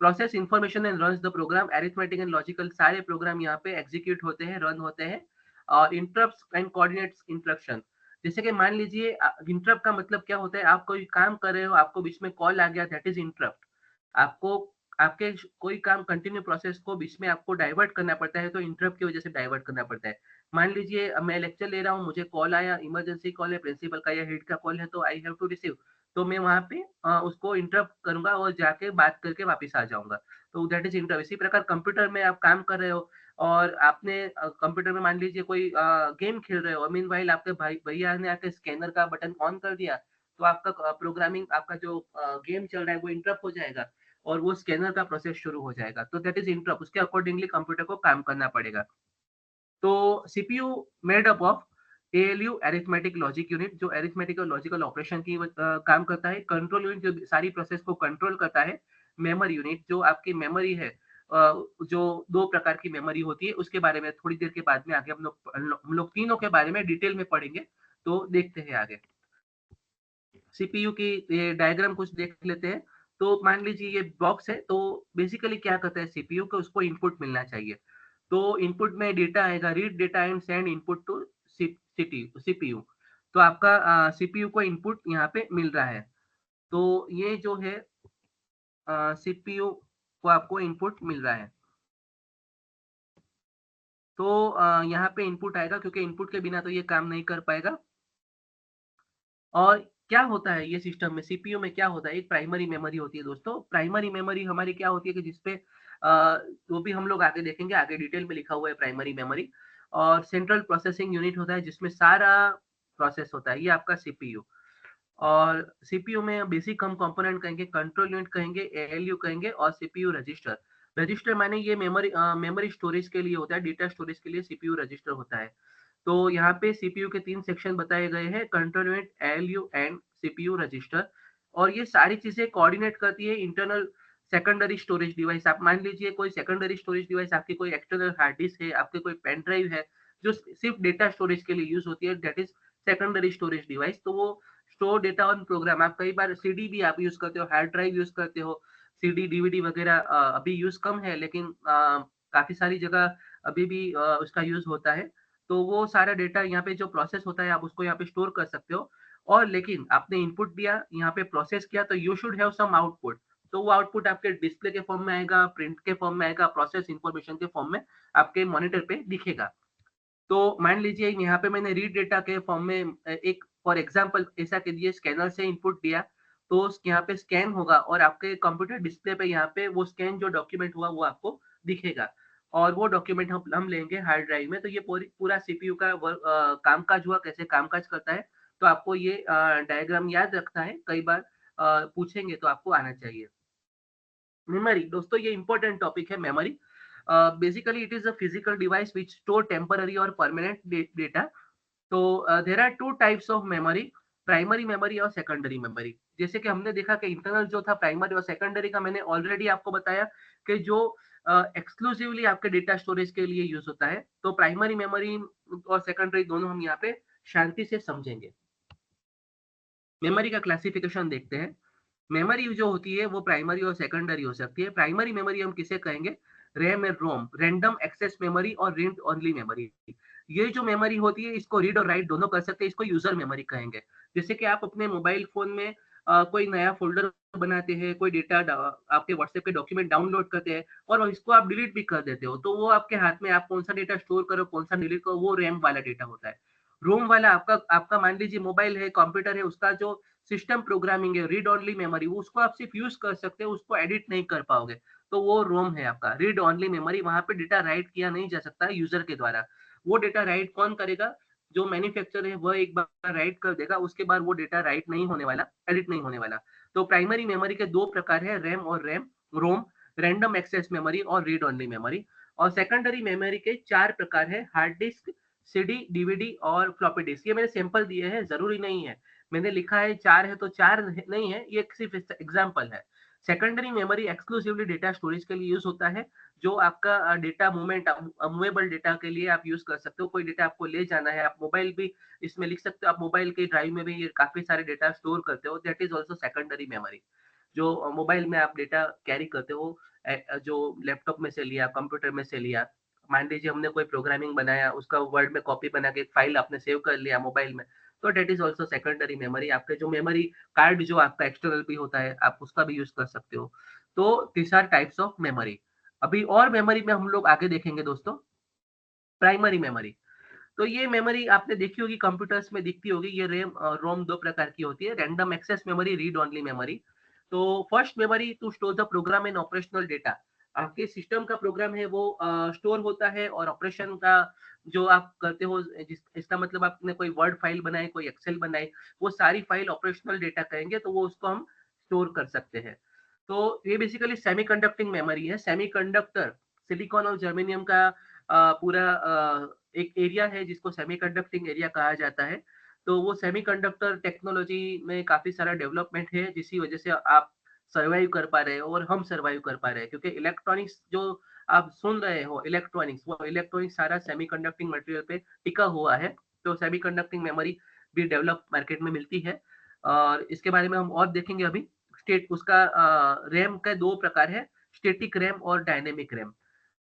[SPEAKER 1] Process information and runs the program, arithmetic and logical सारे प्रोग्राम यहाँ पे एग्जीक्यूट होते हैं, रन होते हैं। और इंटरप्ट्स एंड कोऑर्डिनेट्स इंस्ट्रक्शन, जैसे कि मान लीजिए इंटरप्ट का मतलब क्या होता है, आप कोई काम कर रहे हो, आपको बीच में कॉल आ गया, दैट इज इंटरप्ट। आपको आपके कोई काम कंटिन्यू प्रोसेस को बीच में आपको डाइवर्ट करना पड़ता है, तो इंटरप्ट की वजह से डाइवर्ट करना पड़ता है। मान लीजिए मैं लेक्चर ले रहा हूँ, मुझे कॉल आया, इमरजेंसी कॉल है, प्रिंसिपल का या हेड का कॉल है, तो आई हैव टू रिसीव। तो मैं वहाँ पे उसको इंटरप्ट करूँगा और जाके बात करके वापस आ जाऊँगा। तो दैट इज़ इंटरप्ट। इसी प्रकार कंप्यूटर में आप काम कर रहे हो और आपने कंप्यूटर में मान लीजिए कोई गेम खेल रहे हो और मीनवाइल आपके भैया ने आके स्कैनर का बटन ऑन कर दिया, तो आपका प्रोग्रामिंग, आपका जो गेम चल रहा है वो इंटरप्ट हो जाएगा और वो स्कैनर का प्रोसेस शुरू हो जाएगा। तो दैट इज़ इंटरप्ट, उसके अकॉर्डिंगली कंप्यूटर को काम करना पड़ेगा। तो CPU made up of ALU, arithmetic logic unit, जो अरिथमेटिक और लॉजिकल ऑपरेशन की काम करता है। कंट्रोल यूनिट जो सारी प्रोसेस को कंट्रोल करता है। मेमोरी यूनिट जो आपकी मेमोरी है, जो 2 प्रकार की मेमोरी होती है, उसके बारे में थोड़ी देर के बाद में आगे हम लोग तीनों के बारे में डिटेल में पढ़ेंगे। तो देखते हैं आगे। सीपीयू की ये डायग्राम कुछ देख लेते हैं। तो मान लीजिए ये बॉक्स है, तो बेसिकली क्या करता है सीपीयू को, उसको इनपुट मिलना चाहिए। तो इनपुट में डेटा आएगा, read data and send input to CPU. तो आपका सीपीयू को इनपुट यहाँ पे मिल रहा है। तो ये जो है सीपीयू को आपको इनपुट मिल रहा है। तो यहाँ पे इनपुट आएगा क्योंकि इनपुट के बिना तो ये काम नहीं कर पाएगा। और क्या होता है ये सिस्टम में, सीपीयू में क्या होता है, एक प्राइमरी मेमोरी होती है दोस्तों। प्राइमरी मेमोरी हमारी क्या होती है कि जिसपे वो भी हम लोग आगे देखेंगे, आगे डिटेल में लिखा हुआ है प्राइमरी मेमोरी। और सेंट्रल प्रोसेसिंग यूनिट होता है जिसमें सारा प्रोसेस होता है, ये आपका सीपीयू। और सीपीयू में बेसिक हम कंपोनेंट कहेंगे, कंट्रोल यूनिट कहेंगे, एएलयू कहेंगे और सीपीयू रजिस्टर। रजिस्टर माने ये मेमोरी स्टोरेज के लिए होता है, डेटा स्टोरेज के लिए सीपीयू रजिस्टर होता है। तो यहाँ पे सीपीयू के 3 सेक्शन बताए गए हैं, control unit, ALU and CPU register. और ये सारी चीज़ें कोऑर्डिनेट करती है इंटरनल सेकेंडरी स्टोरेज डिवाइस। आप मान लीजिए कोई सेकेंडरी स्टोरेज डिवाइस, आपकी कोई एक्सटर्नल हार्ड डिस्क है, आपके कोई पेन ड्राइव है, जो सिर्फ डेटा स्टोरेज के लिए यूज़ होती है, that is secondary storage device. तो वो स्टोर डेटा ऑन प्रोग्राम। आप कई बार सीडी भी आप यूज़ करते हो, हार्ड ड्राइव यूज़ करते हो, सीडी, डीवीडी वगैरह अभी यूज़ कम है, लेकिन काफ़ी सारी जगह अभी भी उसका यूज़ होता है। तो वो सारा डेटा यहाँ पे जो प्रोसेस होता है, आप उसको यहाँ पे स्टोर कर सकते हो। और लेकिन आपने इनपुट दिया, यहाँ पे प्रोसेस किया, तो you should have some output. तो वो आउटपुट आपके डिस्प्ले के फॉर्म में आएगा, प्रिंट के फॉर्म में आएगा, प्रोसेस इन्फॉर्मेशन के फॉर्म में आपके मॉनिटर पे दिखेगा। तो मान लीजिए यहाँ पे मैंने रीड डेटा के फॉर्म में एक फॉर एग्जांपल ऐसा कीजिए, स्कैनर से इनपुट दिया, तो यहाँ पे स्कैन होगा और आपके कंप्यूटर डिस्प्ले पे यहाँ पे वो स्कैन जो डॉक्यूमेंट हुआ वो आपको दिखेगा। और वो डॉक्यूमेंट हम लेंगे हार्ड ड्राइव में। तो ये पूरा सीपीयू का कामकाज हुआ, कैसे कामकाज करता है। तो आपको ये डायग्राम याद रखना है, कई बार पूछेंगे तो आपको आना चाहिए। मेमोरी दोस्तों, ये इंपॉर्टेंट टॉपिक है memory. Basically it is a physical device which store temporary और परमानेंट डेटा। तो there are two types of memory, primary memory और सेकेंडरी मेमोरी। जैसे कि हमने देखा कि इंटरनल जो था प्राइमरी और सेकेंडरी का, मैंने ऑलरेडी आपको बताया कि जो एक्सक्लूसिवली आपके डेटा स्टोरेज के लिए यूज होता है। तो प्राइमरी मेमोरी और सेकेंडरी दोनों हम यहाँ पे शांति से समझेंगे। मेमोरी का क्लासिफिकेशन देखते हैं। मेमोरी जो होती है वो प्राइमरी और सेकेंडरी हो सकती है। प्राइमरी मेमोरी हम किसे कहेंगे? RAM and ROM, random access memory और रीड ओनली मेमोरी। ये जो मेमोरी होती है इसको रीड और राइट दोनों कर सकते हैं, इसको यूजर मेमोरी कहेंगे। जैसे कि आप अपने मोबाइल फोन में कोई नया फोल्डर बनाते हैं, कोई डेटा आपके व्हाट्सएप पे डॉक्यूमेंट डाउनलोड करते हैं और इसको आप डिलीट भी कर देते हो, तो वो आपके हाथ में, आप कौन सा डेटा स्टोर करो कौन सा डिलीट करो, वो रैम वाला डेटा होता है। रोम वाला आपका आपका मान लीजिए मोबाइल है, कंप्यूटर है, उसका जो सिस्टम प्रोग्रामिंग है, रीड ओनली मेमोरी, वो उसको आप सिर्फ यूज कर सकते हो, उसको एडिट नहीं कर पाओगे। तो वो रोम है आपका रीड ओनली मेमोरी। वहां पे डेटा राइट किया नहीं जा सकता यूजर के द्वारा। वो डेटा राइट कौन करेगा? जो मैन्युफैक्चरर है वह एक बार राइट कर देगा, उसके बाद वो डेटा राइट नहीं होने वाला, एडिट नहीं होने वाला। तो प्राइमरी मेमोरी के दो प्रकार है, रैम और रोम, रैंडम एक्सेस मेमोरी और रीड ओनली मेमोरी। और सेकेंडरी मेमोरी के चार प्रकार है, हार्ड डिस्क, सीडी, डीवीडी और फ्लॉपी डिस्क। ये मैंने सैंपल दिए हैं, जरूरी नहीं है। मैंने लिखा है चार है तो चार नहीं है, ये सिर्फ एग्जाम्पल है। Secondary memory exclusively data storage के लिए यूज होता है, जो आपका डेटा मूवमेंट, मूवेबल डेटा के लिए आप यूज कर सकते हो। कोई डेटा आपको ले जाना है, आप मोबाइल भी इसमें लिख सकते हो, आप मोबाइल के ड्राइव में भी ये काफी सारे डेटा स्टोर करते हो, that is also secondary memory. जो मोबाइल में आप डेटा कैरी करते हो, जो लैपटॉप में से लिया, कंप्यूटर में से लिया। मान लीजिए हमने कोई प्रोग्रामिंग बनाया, उसका वर्ड में कॉपी बना के एक फाइल आपने सेव कर लिया मोबाइल में, तो that is also secondary memory. आपके जो मेमोरी कार्ड जो आपका एक्सटर्नल भी होता है, आप उसका भी यूज कर सकते हो। तो this are types of memory. अभी और मेमोरी में हम लोग आगे देखेंगे दोस्तों, प्राइमरी मेमोरी। तो ये मेमोरी आपने देखी होगी, कंप्यूटर्स में दिखती होगी। ये रैम और रोम दो प्रकार की होती है, random access memory, read only memory. तो first memory to store the program and operational data. आपके सिस्टम का प्रोग्राम है वो स्टोर होता है, और ऑपरेशन का जो आप करते हो, इसका मतलब आपने कोई वर्ड फाइल बनाई, कोई एक्सेल बनाई, वो सारी फाइल ऑपरेशनल डेटा कहेंगे, तो वो उसको हम स्टोर कर सकते हैं। तो ये बेसिकली सेमीकंडक्टिंग मेमोरी है। सेमीकंडक्टर, सिलिकॉन और जर्मेनियम का पूरा एक एरिया है जिसको सेमीकंडक्टिंग एरिया कहा जाता है। तो वो सेमीकंडक्टर टेक्नोलॉजी में काफ़ी सारा डेवलपमेंट है, जिसकी वजह से आप सर्वाइव कर पा रहे हो और हम सर्वाइव कर पा रहे हैं, क्योंकि इलेक्ट्रॉनिक्स जो आप सुन रहे हो, इलेक्ट्रॉनिक्स, वो इलेक्ट्रॉनिक्स सारा सेमीकंडक्टिंग मटेरियल पे टिका हुआ है। तो सेमीकंडक्टिंग मेमोरी भी डेवलप मार्केट में मिलती है, और इसके बारे में हम और देखेंगे अभी। स्टेट उसका रैम का दो प्रकार है, स्टैटिक रैम और डायनेमिक रैम।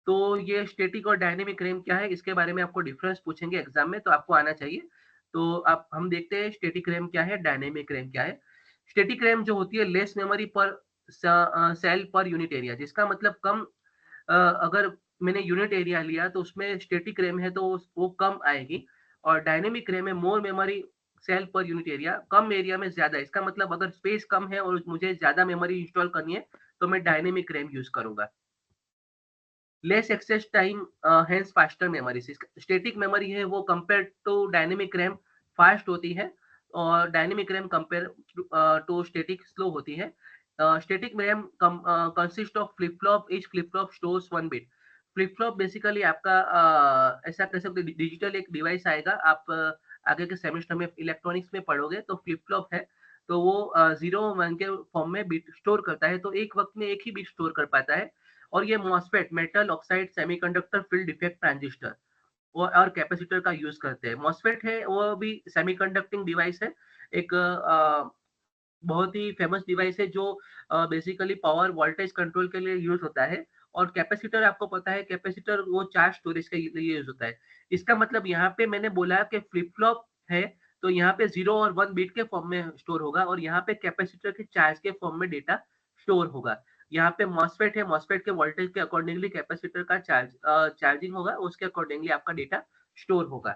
[SPEAKER 1] तो ये स्टैटिक और डायनेमिक रैम क्या है, इसके बारे में आपको डिफरेंस पूछेंगे एग्जाम में, तो आपको आना चाहिए। तो आप हम देखते हैं स्टैटिक रैम क्या है, डायनेमिक रैम क्या है। स्टैटिक रैम जो होती है, लेस मेमोरी पर सेल पर यूनिट एरिया, जिसका मतलब कम, अगर मैंने यूनिट एरिया लिया तो उसमें स्टैटिक रैम है तो वो कम आएगी। और डायनेमिक रैम है more memory cell per unit area, कम एरिया में ज्यादा। इसका मतलब अगर स्पेस कम है और मुझे ज्यादा मेमोरी इंस्टॉल करनी है, तो मैं डायनेमिक रैम यूज करूंगा। Less access time, hence faster memory. Static memory है वो compare to dynamic RAM fast होती है, और dynamic RAM compare to static slow होती है। Static RAM consist of flip flop, each flip flop stores one bit. Flip flop basically आपका ऐसा कह सकते डिजिटल एक डिवाइस आएगा, आप आगे के सेमेस्टर में इलेक्ट्रॉनिक्स में पढ़ोगे, तो फ्लिप फ्लॉप है। तो वो 0 1 के फॉर्म में बिट स्टोर करता है, तो एक वक्त में एक ही बिट स्टोर कर पाता है। और ये MOSFET, metal oxide semiconductor field effect transistor और कैपेसिटर का यूज करते हैं। मॉसफेट है वो भी सेमीकंडक्टिंग डिवाइस है, एक बहुत ही फेमस डिवाइस है, जो बेसिकली पावर वोल्टेज कंट्रोल के लिए यूज होता है। और कैपेसिटर आपको पता है, कैपेसिटर वो चार्ज स्टोरेज के लिए यूज होता है। इसका मतलब यहाँ पे मैंने बोला कि फ्लिप फ्लॉप है, तो यहाँ पे 0 और 1 बिट के फॉर्म में स्टोर होगा और यहाँ पे कैपेसिटर के चार्ज के फॉर्म में डेटा स्टोर होगा। यहाँ पे मॉसफेट है, मॉसफेट के वोल्टेज के अकॉर्डिंगली कैपेसिटर का चार्जिंग होगा, उसके अकॉर्डिंगली आपका डेटा स्टोर होगा।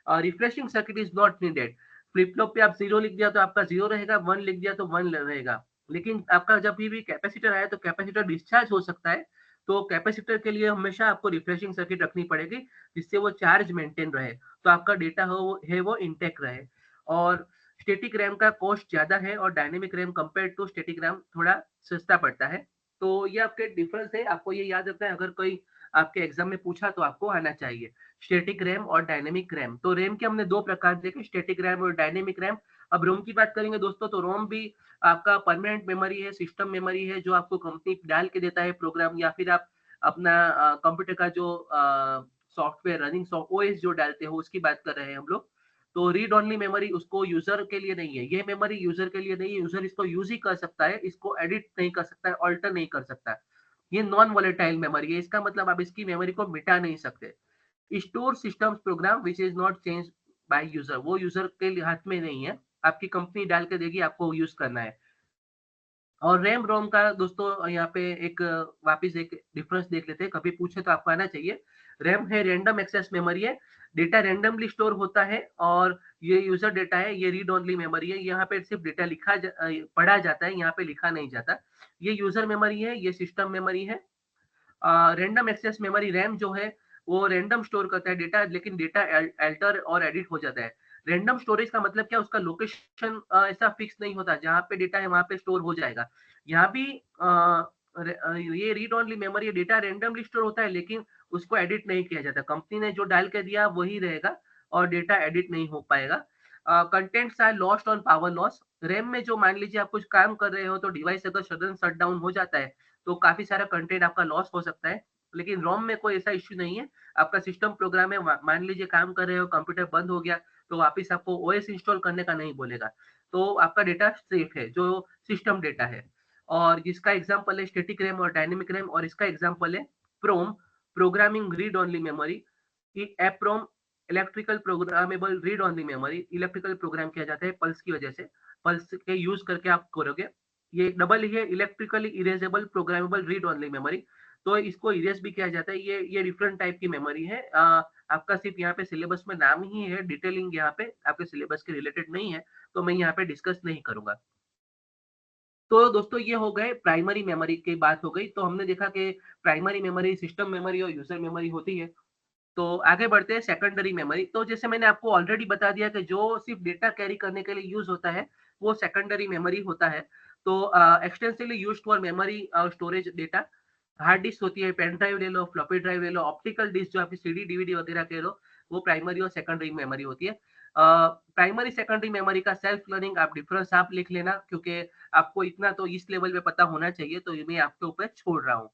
[SPEAKER 1] Refreshing circuit is not needed. Flip flop पे आप 0 लिख दिया तो आपका 0 रहेगा, 1 लिख दिया तो 1 रहेगा। लेकिन आपका जब भी कैपेसिटर आया तो कैपेसिटर डिस्चार्ज हो सकता है, तो कैपेसिटर के लिए हमेशा आपको रिफ्रेशिंग सर्किट रखनी पड़ेगी, जिससे वो चार्ज मेंटेन रहे, तो आपका डेटा वो इंटैक्ट रहे। और स्टैटिक रैम का कॉस्ट ज़्यादा है और dynamic RAM compare to static RAM थोड़ा सस्ता पड़ता है। तो ये आपके डिफरेंस है, आपको ये याद रखना है, अगर कोई आपके एग्ज़ाम में पूछा तो आपको आना चाहिए। स्टैटिक रैम और डायनेमिक रैम। तो रैम के हमने 2 प्रकार देखे, स्टैटिक रैम और डायनेमिक रैम। अब रोम की बात करेंगे दोस्तों, तो रोम भी आपका परमानेंट मेमोरी है, सिस्टम मेमोरी है, जो आपको कंपनी डाल के देता है प्रोग्राम, या फिर आप अपना कंप्यूटर का जो सॉफ्टवेयर रनिंग ओएस जो डालते हो उसकी बात कर रहे हैं हम लोग। तो रीड ओनली मेमोरी उसको यूजर के लिए नहीं है, ये मेमोरी यूजर के लिए नहीं है, यूजर इसको यूज ही कर सकता है, इसको एडिट नहीं कर सकता है, ऑल्टर नहीं कर सकता। ये नॉन वोलेटाइल मेमोरी है, इसका मतलब आप इसकी मेमोरी को मिटा नहीं सकते। Store systems program which is not change by user, वो यूजर के हाथ में नहीं है, आपकी कंपनी डाल के देगी, आपको यूज करना है। और रैम रोम का दोस्तों यहाँ पे एक वापिस एक डिफरेंस देख लेते हैं, कभी पूछे तो आपको आना चाहिए। रैम है रैंडम एक्सेस मेमोरी है, डेटा रैंडमली स्टोर होता है, और ये यूजर डेटा है, ये रीड ओनली मेमोरी है, यहाँ पे सिर्फ डेटा पढ़ा जाता है, यहाँ पे लिखा नहीं जाता। ये यूजर मेमोरी है, ये सिस्टम मेमोरी है। रैंडम एक्सेस मेमोरी रैम जो है वो रैंडम स्टोर करता है डेटा, लेकिन डेटा अल्टर और एडिट हो जाता है। रैंडम स्टोरेज का मतलब क्या, उसका लोकेशन ऐसा फिक्स नहीं होता, जहाँ पे डेटा है वहाँ पे स्टोर हो जाएगा। यहाँ भी ये read only memory data randomly store होता है, लेकिन उसको एडिट नहीं किया जाता, कंपनी ने जो डाल के दिया वही रहेगा और डेटा एडिट नहीं हो पाएगा। Contents are lost on power loss. RAM में जो मान लीजिए आप कुछ काम कर रहे हो तो डिवाइस अगर सडन शट डाउन हो जाता है तो काफ़ी सारा कंटेंट आपका लॉस हो सकता है। लेकिन रोम में कोई ऐसा इश्यू नहीं है। आपका सिस्टम प्रोग्राम है, मान लीजिए काम कर रहे हो, कंप्यूटर बंद हो गया, तो वापस आपको ओएस इंस्टॉल करने का नहीं बोलेगा। तो आपका डेटा सेफ है, जो सिस्टम डेटा है। और जिसका एग्ज़ाम्पल है स्टैटिक रैम और डायनेमिक रैम, और इसका एग्ज़ाम्पल है PROM, programming read only memory. EPROM electrical programmable read only memory, electrical program किया जाता है पल्स की वजह से, पल्स के यूज़ करके आप करोगे। ये डबल ही है, electrically erasable programmable read only memory, तो इसको इरेज भी किया जाता है। ये डिफरेंट टाइप की मेमोरी है। आपका सिर्फ यहाँ पे सिलेबस में नाम ही है, डिटेलिंग यहाँ पे आपके सिलेबस के रिलेटेड नहीं है, तो मैं यहाँ पे डिस्कस नहीं करूंगा। तो दोस्तों ये हो गए प्राइमरी मेमोरी की बात हो गई, तो हमने देखा कि प्राइमरी मेमोरी, सिस्टम मेमोरी और यूजर मेमोरी होती है। तो आगे बढ़ते हैं सेकेंडरी मेमोरी। तो जैसे मैंने आपको ऑलरेडी बता दिया कि जो सिर्फ डेटा कैरी करने के लिए यूज होता है वो सेकेंडरी मेमोरी होता है। तो एक्सटेंसिवली यूज्ड फॉर मेमोरी और स्टोरेज डेटा। हार्ड डिस्क होती है, पेन ड्राइव ले लो, फ्लॉपी ड्राइव ले लो, ऑप्टिकल डिस्क जो आपकी सीडी डीवीडी वगैरह कह लो, वो प्राइमरी और सेकेंडरी मेमोरी होती है। प्राइमरी सेकेंडरी मेमोरी का सेल्फ लर्निंग आप डिफरेंस आप लिख लेना, क्योंकि आपको इतना तो इस लेवल पे पता होना चाहिए, तो ये मैं आपके ऊपर छोड़ रहा हूँ।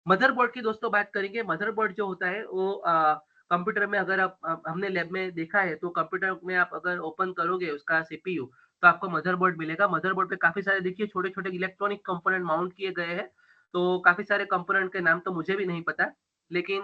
[SPEAKER 1] मदरबोर्ड की दोस्तों बात करेंगे। मदरबोर्ड जो होता है वो कंप्यूटर में, अगर आप हमने लैब में देखा है, तो कंप्यूटर में आप अगर ओपन करोगे उसका सीपीयू, तो आपको मदरबोर्ड मिलेगा। मदरबोर्ड पे काफ़ी सारे देखिए छोटे-छोटे इलेक्ट्रॉनिक कंपोनेंट माउंट किए गए हैं। तो काफ़ी सारे कंपोनेंट के नाम तो मुझे भी नहीं पता, लेकिन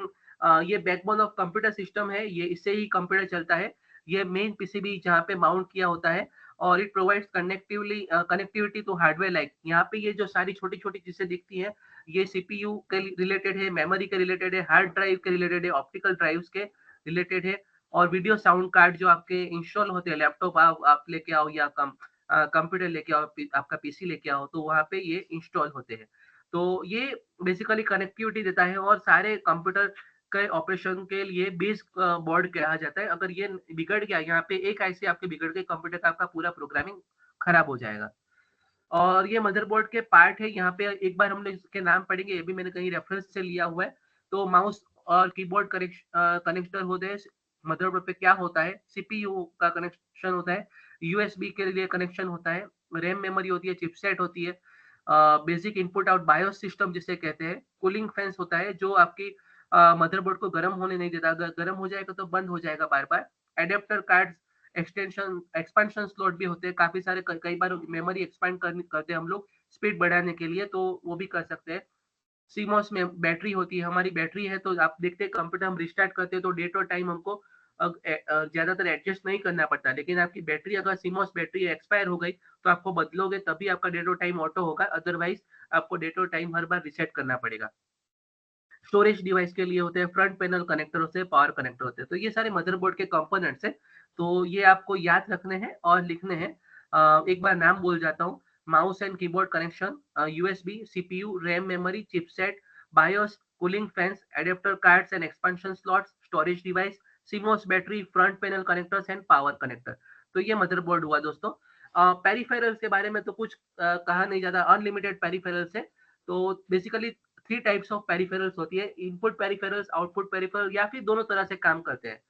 [SPEAKER 1] ये बैकबोन ऑफ कंप्यूटर सिस्टम है, ये इससे ही कंप्यूटर चलता है। ये मेन पीसीबी जहाँ पे माउंट किया होता है, और it provides connectivity to hardware like. यहाँ पे ये जो सारी छोटी-छोटी चीज़ें दिखती हैं, ये सीपीयू के रिलेटेड है, मेमोरी के रिलेटेड है, हार्ड ड्राइव के रिलेटेड है, ऑप्टिकल ड्राइव्स के रिलेटेड है, और वीडियो साउंड कार्ड जो आपके इंस्टॉल होते हैं, लैपटॉप आप लेके आओ या कंप्यूटर लेके आओ, आपका पीसी लेके आओ, तो वहाँ पे ये इंस्टॉल होते हैं। तो ये बेसिकली कनेक्टिविटी देता है, और सारे कंप्यूटर के ऑपरेशन के लिए बेस बोर्ड कहा जाता है। अगर ये बिगड़ गया, यहाँ पे एक आईसी आपके बिगड़ गई, कंप्यूटर का आपका पूरा प्रोग्रामिंग खराब हो जाएगा। और ये मदरबोर्ड के पार्ट है, यहाँ पे एक बार हम लोग इसके नाम पढ़ेंगे, ये भी मैंने कहीं रेफरेंस से लिया हुआ है। तो माउस और कीबोर्ड कनेक्टर होते हैं। मदरबोर्ड पे क्या होता है, सीपीयू का कनेक्शन होता है, यूएसबी के लिए कनेक्शन होता है, रैम मेमोरी होती है, चिपसेट होती है, basic input out BIOS system जिसे कहते हैं, कूलिंग फैंस होता है जो आपकी मदरबोर्ड को गर्म होने नहीं देता, अगर गर्म हो जाएगा तो बंद हो जाएगा बार बार। Adapter card, extension expansion slot भी होते हैं, काफ़ी सारे कई बार मेमोरी एक्सपैंड करते हैं हम लोग स्पीड बढ़ाने के लिए, तो वो भी कर सकते हैं। सीमॉस में बैटरी होती है, हमारी बैटरी है, तो आप देखते हैं कंप्यूटर हम रिस्टार्ट करते हैं तो डेट और टाइम हमको ज्यादातर एडजस्ट नहीं करना पड़ता, लेकिन आपकी बैटरी अगर सीमोस बैटरी एक्सपायर हो गई तो आपको बदलोगे तभी आपका डेट और टाइम ऑटो होगा, अदरवाइज आपको डेट और टाइम हर बार रिसेट करना पड़ेगा। स्टोरेज डिवाइस के लिए होते हैं, फ्रंट पैनल कनेक्टर होते हैं, पावर कनेक्टर होते हैं। तो ये सारे मदरबोर्ड के कंपोनेंट्स हैं। तो ये आपको याद रखने हैं और लिखने हैं। एक बार नाम बोल जाता हूँ। Mouse and keyboard connection, USB, CPU, RAM memory, chipset, BIOS, cooling fans, adapter cards and expansion slots, storage device, CMOS battery, front panel connectors and power connector. तो ये मदरबोर्ड हुआ दोस्तों। पेरिफेरल्स के बारे में तो कुछ कहा नहीं जाता, अनलिमिटेड पेरिफेरल्स है। तो बेसिकली 3 टाइप्स ऑफ पेरिफेरल्स होती है, इनपुट पेरिफेरल्स, आउटपुट पेरिफेरल, या फिर दोनों तरह से काम करते हैं।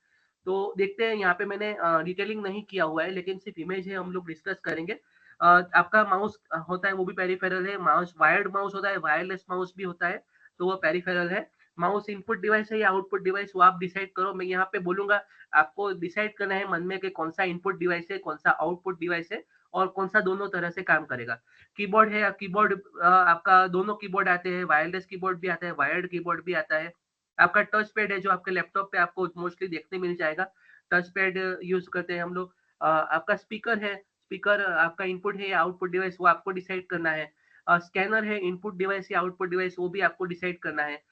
[SPEAKER 1] तो देखते हैं, यहाँ पे मैंने डिटेलिंग नहीं किया हुआ है, लेकिन सिर्फ इमेज है, हम लोग डिस्कस करेंगे। आपका माउस होता है, वो भी पेरिफेरल है। माउस वायर्ड माउस होता है, वायरलेस माउस भी होता है, तो वो पेरिफेरल है। माउस इनपुट डिवाइस है या आउटपुट डिवाइस, वो आप डिसाइड करो। मैं यहाँ पे बोलूंगा, आपको डिसाइड करना है मन में कि कौन सा इनपुट डिवाइस है, कौन सा आउटपुट डिवाइस है, और कौन सा दोनों तरह से काम करेगा। कीबोर्ड है, कीबोर्ड आपका दोनों कीबोर्ड आते हैं, वायरलेस कीबोर्ड भी आता है, वायर्ड कीबोर्ड भी आता है। आपका टच पैड है, जो आपके लैपटॉप पे आपको मोस्टली देखने मिल जाएगा। टच पैड यूज करते हैं हम लोग। आपका स्पीकर है, स्पीकर आपका इनपुट है या आउटपुट डिवाइस, वो आपको डिसाइड करना है। स्कैनर है, इनपुट डिवाइस या आउटपुट डिवाइस, वो भी आपको डिसाइड करना है।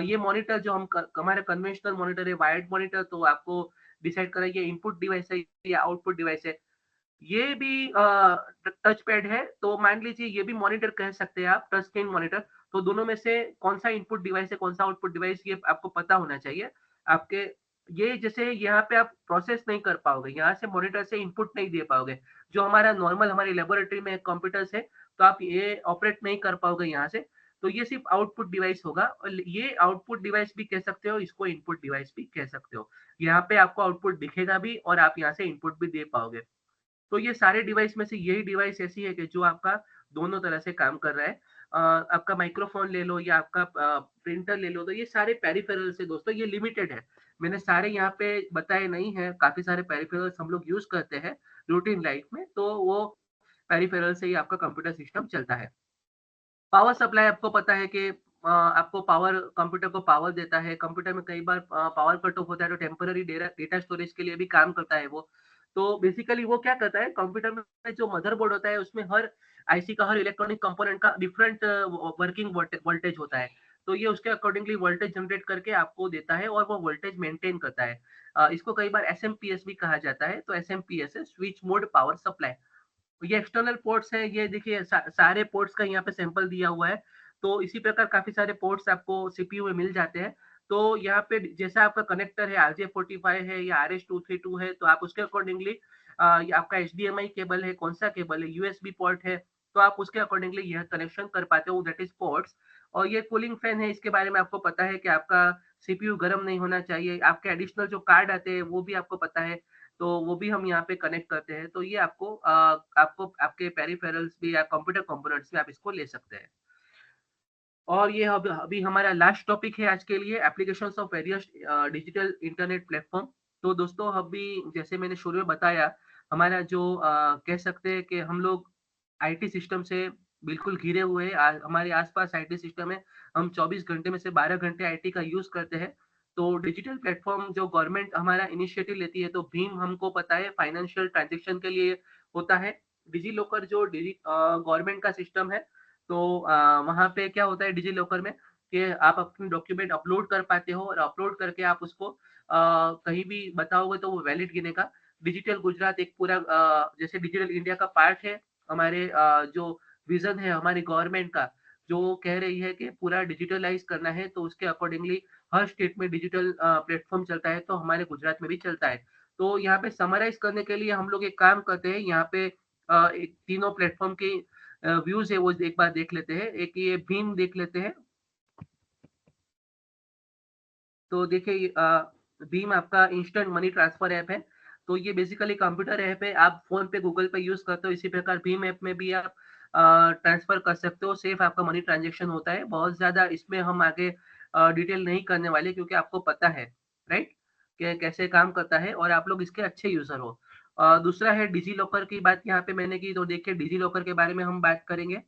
[SPEAKER 1] ये मॉनिटर जो हमारा कन्वेंशनल मॉनिटर है, वायर्ड मॉनिटर, तो आपको डिसाइड करना है ये इनपुट डिवाइस है या आउटपुट डिवाइस है। ये भी टच पैड है, तो मान लीजिए ये भी मॉनिटर कह सकते हैं आप, टच स्क्रीन मॉनिटर। तो दोनों में से कौन सा इनपुट डिवाइस है, कौन सा आउटपुट डिवाइस, ये आपको पता होना चाहिए। आपके ये जैसे यहाँ पे आप प्रोसेस नहीं कर पाओगे, यहाँ से मॉनिटर से इनपुट नहीं दे पाओगे। जो हमारा नॉर्मल हमारी लेबोरेटरी में कंप्यूटर्स है, तो आप ये ऑपरेट नहीं कर पाओगे यहाँ से। तो ये सिर्फ आउटपुट डिवाइस होगा, और ये आउटपुट डिवाइस भी कह सकते हो, इसको इनपुट डिवाइस भी कह सकते हो। यहाँ पे आपको आउटपुट दिखेगा भी और आप यहाँ से इनपुट भी दे पाओगे। तो ये सारे डिवाइस में से यही डिवाइस ऐसी है कि जो आपका दोनों तरह से काम कर रहा है। आपका माइक्रोफोन ले लो या आपका प्रिंटर ले लो, तो ये सारे पेरिफेरल्स है दोस्तों, ये लिमिटेड है। मैंने सारे यहाँ पे बताए नहीं है, काफी सारे पेरिफेरल्स हम लोग यूज करते हैं रूटीन लाइफ में, तो वो पेरिफेरल से ही आपका कंप्यूटर सिस्टम चलता है। पावर सप्लाई आपको पता है कि आपको पावर, कंप्यूटर को पावर देता है। कंप्यूटर में कई बार पावर कट ऑफ होता है, तो टेम्पररी डेटा स्टोरेज के लिए भी काम करता है वो। तो बेसिकली वो क्या करता है, कंप्यूटर में जो मदरबोर्ड होता है, उसमें हर आईसी का, हर इलेक्ट्रॉनिक कंपोनेंट का डिफरेंट वर्किंग वोल्टेज होता है। तो ये उसके अकॉर्डिंगली वोल्टेज जनरेट करके आपको देता है और वो वोल्टेज मेंटेन करता है। इसको कई बार एसएमपीएस भी कहा जाता है। तो एसएमपीएस है स्विच मोड पावर सप्लाई। ये एक्सटर्नल पोर्ट्स हैं, ये देखिए सारे पोर्ट्स का यहाँ पे सैंपल दिया हुआ है। तो इसी प्रकार काफ़ी सारे पोर्ट्स आपको सीपीयू में मिल जाते हैं। तो यहाँ पे जैसा आपका कनेक्टर है, RJ45 है या RS232 है, तो आप उसके अकॉर्डिंगली ये आपका एचडीएमआई केबल है, कौन-सा केबल है, यूएसबी पोर्ट है, तो आप उसके अकॉर्डिंगली यह कनेक्शन कर पाते हो, दैट इज़ पोर्ट्स। और ये कूलिंग फैन है, इसके बारे में आपको पता है कि आपका सीपीयू गरम नहीं होना चाहिए। आपके एडिशनल जो कार्ड आते हैं, वो भी आपको पता है। तो वो भी हम यहाँ पे कनेक्ट करते हैं। तो ये आपको आपके पेरिफेरल्स भी या कंप्यूटर कंपोनेंट्स में आप इसको ले सकते हैं। और ये अब अभी हमारा लास्ट टॉपिक है आज के लिए, applications of various digital internet platform. तो दोस्तों, अभी जैसे मैंने शुरू में बताया, हमारा जो कह सकते हैं कि हम लोग आईटी सिस्टम से बिल्कुल घिरे हुए हैं। हमारे आस-पास आईटी सिस्टम है। हम 24 घंटे में से 12 घंटे आईटी का यूज़ करते हैं। तो डिजिटल प्लेटफ़ॉर्म जो गवर्नमेंट हमारा इनिशिएटिव लेती है, तो भीम हमको पता है फाइनेंशियल ट्रांज़ैक्शन के लिए होता है। डिजिलॉकर जो गवर्नमेंट का सिस्टम है, तो वहाँ पे क्या होता है डिजिलॉकर में कि आप अपने डॉक्यूमेंट अपलोड कर पाते हो और अपलोड करके आप उसको कहीं भी बताओगे तो वो वैलिड गिनेगा। डिजिटल गुजरात एक पूरा जैसे डिजिटल इंडिया का पार्ट है। हमारे जो विज़न है हमारी गवर्नमेंट का, जो कह रही है कि पूरा डिजिटलाइज़ करना है, तो उसके अकॉर्डिंगली हर स्टेट में डिजिटल प्लेटफ़ॉर्म चलता है, तो हमारे गुजरात में भी चलता है। तो यहाँ पे समराइज़ करने के लिए हम लोग एक काम करते हैं, यहाँ पे एक तीनों प्लेटफ़ॉर्म की व्यूज़ है वो एक बार देख लेते हैं। एक ये भीम देख लेते हैं। तो देखिए भीम आपका इंस्टेंट मनी ट्रांसफर ऐप है। तो ये बेसिकली कंप्यूटर ऐप है। आप फ़ोन पे, गूगल पे यूज़ करते हो, इसी प्रकार भीम ऐप में भी आप ट्रांसफर कर सकते हो। सेफ आपका मनी ट्रांज़ैक्शन होता है। बहुत ज़्यादा इसमें हम आगे डिटेल नहीं करने वाले, क्योंकि आपको पता है, राइट? कि कैसे काम करता है और आप लोग इसके अच्छे यूज़र हो। दूसरा है डिजिलॉकर की बात यहाँ पे मैंने की, तो देखिए डिजिलॉकर के बारे में हम बात करेंगे।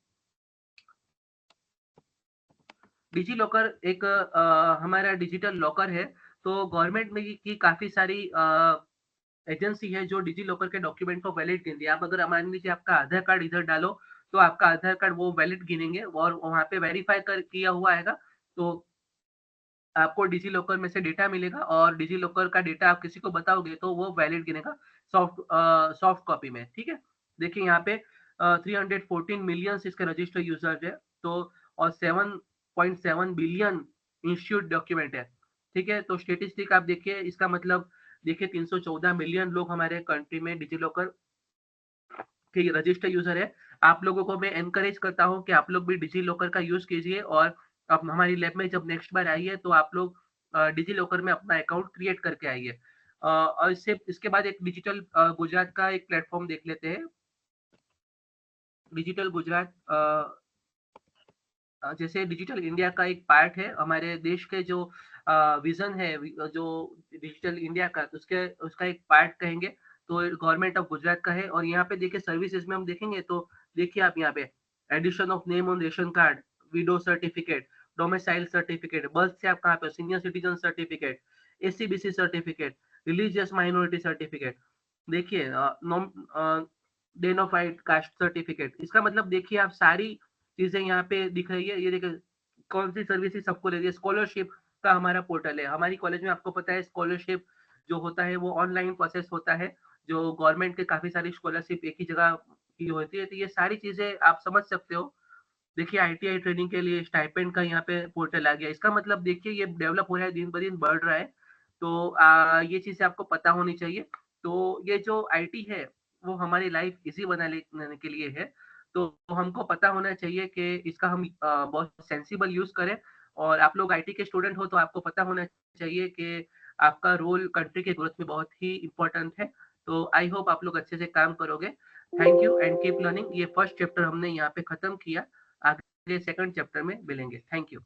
[SPEAKER 1] डिजी लॉकर एक हमारा डिजिटल लॉकर है। तो गवर्नमेंट में की काफ़ी सारी एजेंसी है जो डिजी लॉकर के डॉक्यूमेंट को वैलिड गिनती है। आप अगर मान लीजिए आपका आधार कार्ड इधर डालो, तो आपका आधार कार्ड वो वैलिड गिनेंगे और वहाँ पे वेरीफाई कर किया हुआ आएगा, तो आपको डिजी लॉकर में से डेटा मिलेगा और डिजी लॉकर का डेटा आप किसी को बताओगे तो वो वैलिड गिनेगा सॉफ्ट कॉपी में, ठीक है? देखिए यहाँ पे 314 मिलियंस इसके रजिस्टर्ड यूज़र्स है, तो और 7.7 बिलियन इश्यूड डॉक्यूमेंट है, ठीक है? तो स्टैटिस्टिक आप देखिए इसका मतलब देखिए 314 मिलियन लोग हमारे कंट्री में डिजी लॉकर के रजिस्टर यूज़र है। आप लोगों को मैं एनकरेज करता हूँ कि आप लोग भी डिजी लॉकर का यूज़ कीजिए और अब हमारी लैब में जब नेक्स्ट बार आइए तो आप लोग डिजी लॉकर में अपना अकाउंट क्रिएट करके आइए। और इसके बाद एक डिजिटल गुजरात का एक प्लेटफ़ॉर्म देख लेते हैं। डिजिटल गुजरात जैसे डिजिटल इंडिया का एक पार्ट है हमारे देश के जो विज़न है जो डिजिटल इंडिया का उसके उसका एक पार्ट कहेंगे तो गवर्नमेंट ऑफ गुजरात का है और यहाँ पे देखिए सर्विसेज में हम देखेंगे तो देखिए आप यहाँ पे addition of name on ration card, widow certificate, domicile certificate, birth से आप कहाँ पे senior citizen certificate, SCBC certificate, religious minority certificate, देखिए डेनोफाइड कास्ट सर्टिफिकेट। इसका मतलब देखिए आप सारी चीज़ें यहाँ पे दिख रही है। ये देखिए कौन-सी सर्विसेज़ सबको दे रही है। स्कॉलरशिप का हमारा पोर्टल है। हमारी कॉलेज में आपको पता है स्कॉलरशिप जो होता है वो ऑनलाइन प्रोसेस होता है। जो गवर्नमेंट के काफ़ी सारी स्कॉलरशिप एक ही जगह की होती है। तो ये सारी चीज़ें आप समझ सकते हो। देखिए आईटीआई ट्रेनिंग के लिए स्टाइपेंड का यहाँ पे पोर्टल आ गया। इसका मतलब देखिए ये डेवलप हो रहा है, दिन-ब-दिन बढ़ रहा है। तो ये चीज़ें आपको पता होनी चाहिए। तो ये जो आईटी है, वो हमारी लाइफ ईज़ी बनाने के लिए है। तो हमको पता होना चाहिए कि इसका हम बहुत सेंसिबल यूज़ करें और आप लोग आईटी के स्टूडेंट हो तो आपको पता होना चाहिए कि आपका रोल कंट्री के ग्रोथ में बहुत ही इम्पोर्टेंट है। तो आई होप आप लोग अच्छे से काम करोगे। Thank you and keep learning. ये फर्स्ट चैप्टर हमने यहाँ पे खत्म किया। आगे सेकंड चैप्टर में मिलेंगे। Thank you.